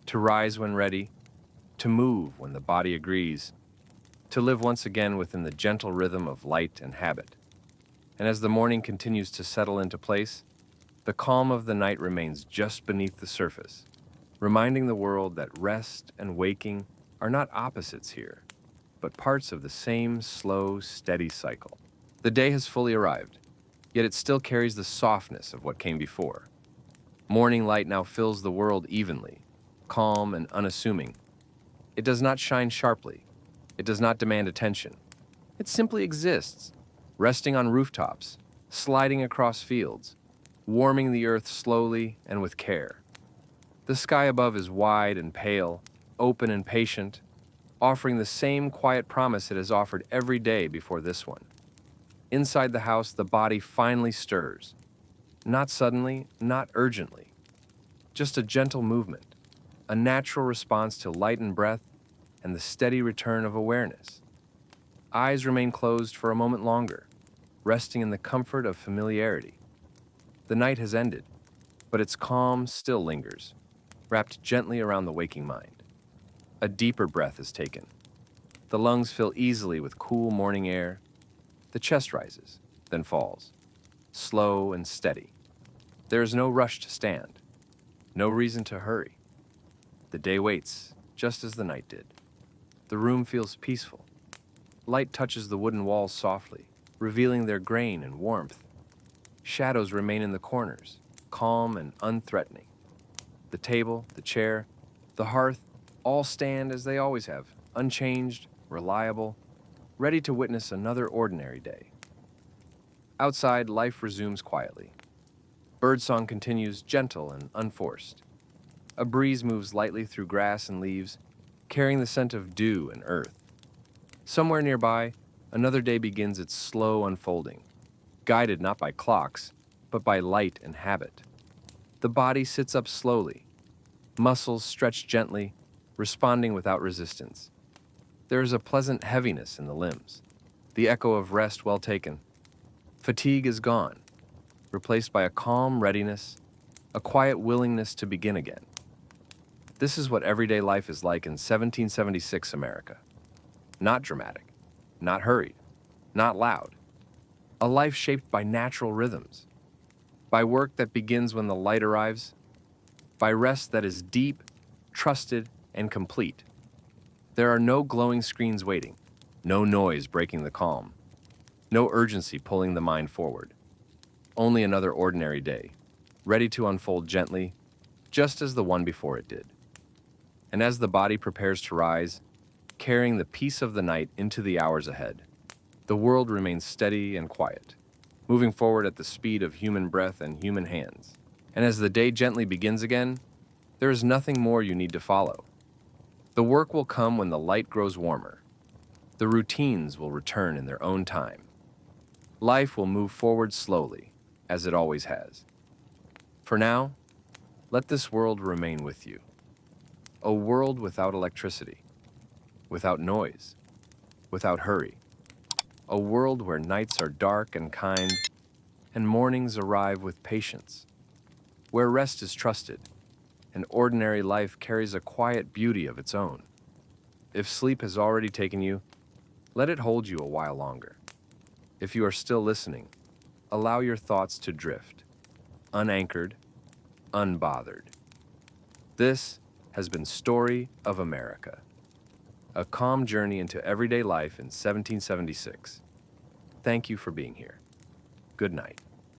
[SPEAKER 1] To rise when ready, to move when the body agrees, to live once again within the gentle rhythm of light and habit. And as the morning continues to settle into place, the calm of the night remains just beneath the surface, reminding the world that rest and waking are not opposites here, but parts of the same slow, steady cycle. The day has fully arrived, yet it still carries the softness of what came before. Morning light now fills the world evenly, calm and unassuming. It does not shine sharply. It does not demand attention. It simply exists, resting on rooftops, sliding across fields, warming the earth slowly and with care. The sky above is wide and pale, open and patient, offering the same quiet promise it has offered every day before this one. Inside the house, the body finally stirs. Not suddenly, not urgently. Just a gentle movement, a natural response to light and breath, and the steady return of awareness. Eyes remain closed for a moment longer, resting in the comfort of familiarity. The night has ended, but its calm still lingers, wrapped gently around the waking mind. A deeper breath is taken. The lungs fill easily with cool morning air. The chest rises, then falls, slow and steady. There is no rush to stand, no reason to hurry. The day waits, just as the night did. The room feels peaceful. Light touches the wooden walls softly, revealing their grain and warmth. Shadows remain in the corners, calm and unthreatening. The table, the chair, the hearth all stand as they always have, unchanged, reliable, ready to witness another ordinary day. Outside, life resumes quietly. Birdsong continues gentle and unforced. A breeze moves lightly through grass and leaves, carrying the scent of dew and earth. Somewhere nearby, another day begins its slow unfolding, guided not by clocks, but by light and habit. The body sits up slowly, muscles stretch gently, responding without resistance. There is a pleasant heaviness in the limbs, the echo of rest well taken. Fatigue is gone, replaced by a calm readiness, a quiet willingness to begin again. This is what everyday life is like in 1776 America. Not dramatic, not hurried, not loud. A life shaped by natural rhythms, by work that begins when the light arrives, by rest that is deep, trusted, and complete. There are no glowing screens waiting, no noise breaking the calm, no urgency pulling the mind forward. Only another ordinary day, ready to unfold gently, just as the one before it did. And as the body prepares to rise, carrying the peace of the night into the hours ahead, the world remains steady and quiet, moving forward at the speed of human breath and human hands. And as the day gently begins again, there is nothing more you need to follow. The work will come when the light grows warmer. The routines will return in their own time. Life will move forward slowly, as it always has. For now, let this world remain with you. A world without electricity, without noise, without hurry. A world where nights are dark and kind, and mornings arrive with patience. Where rest is trusted, and ordinary life carries a quiet beauty of its own. If sleep has already taken you, let it hold you a while longer. If you are still listening, allow your thoughts to drift, unanchored, unbothered. This has been Story of America, a calm journey into everyday life in 1776. Thank you for being here. Good night.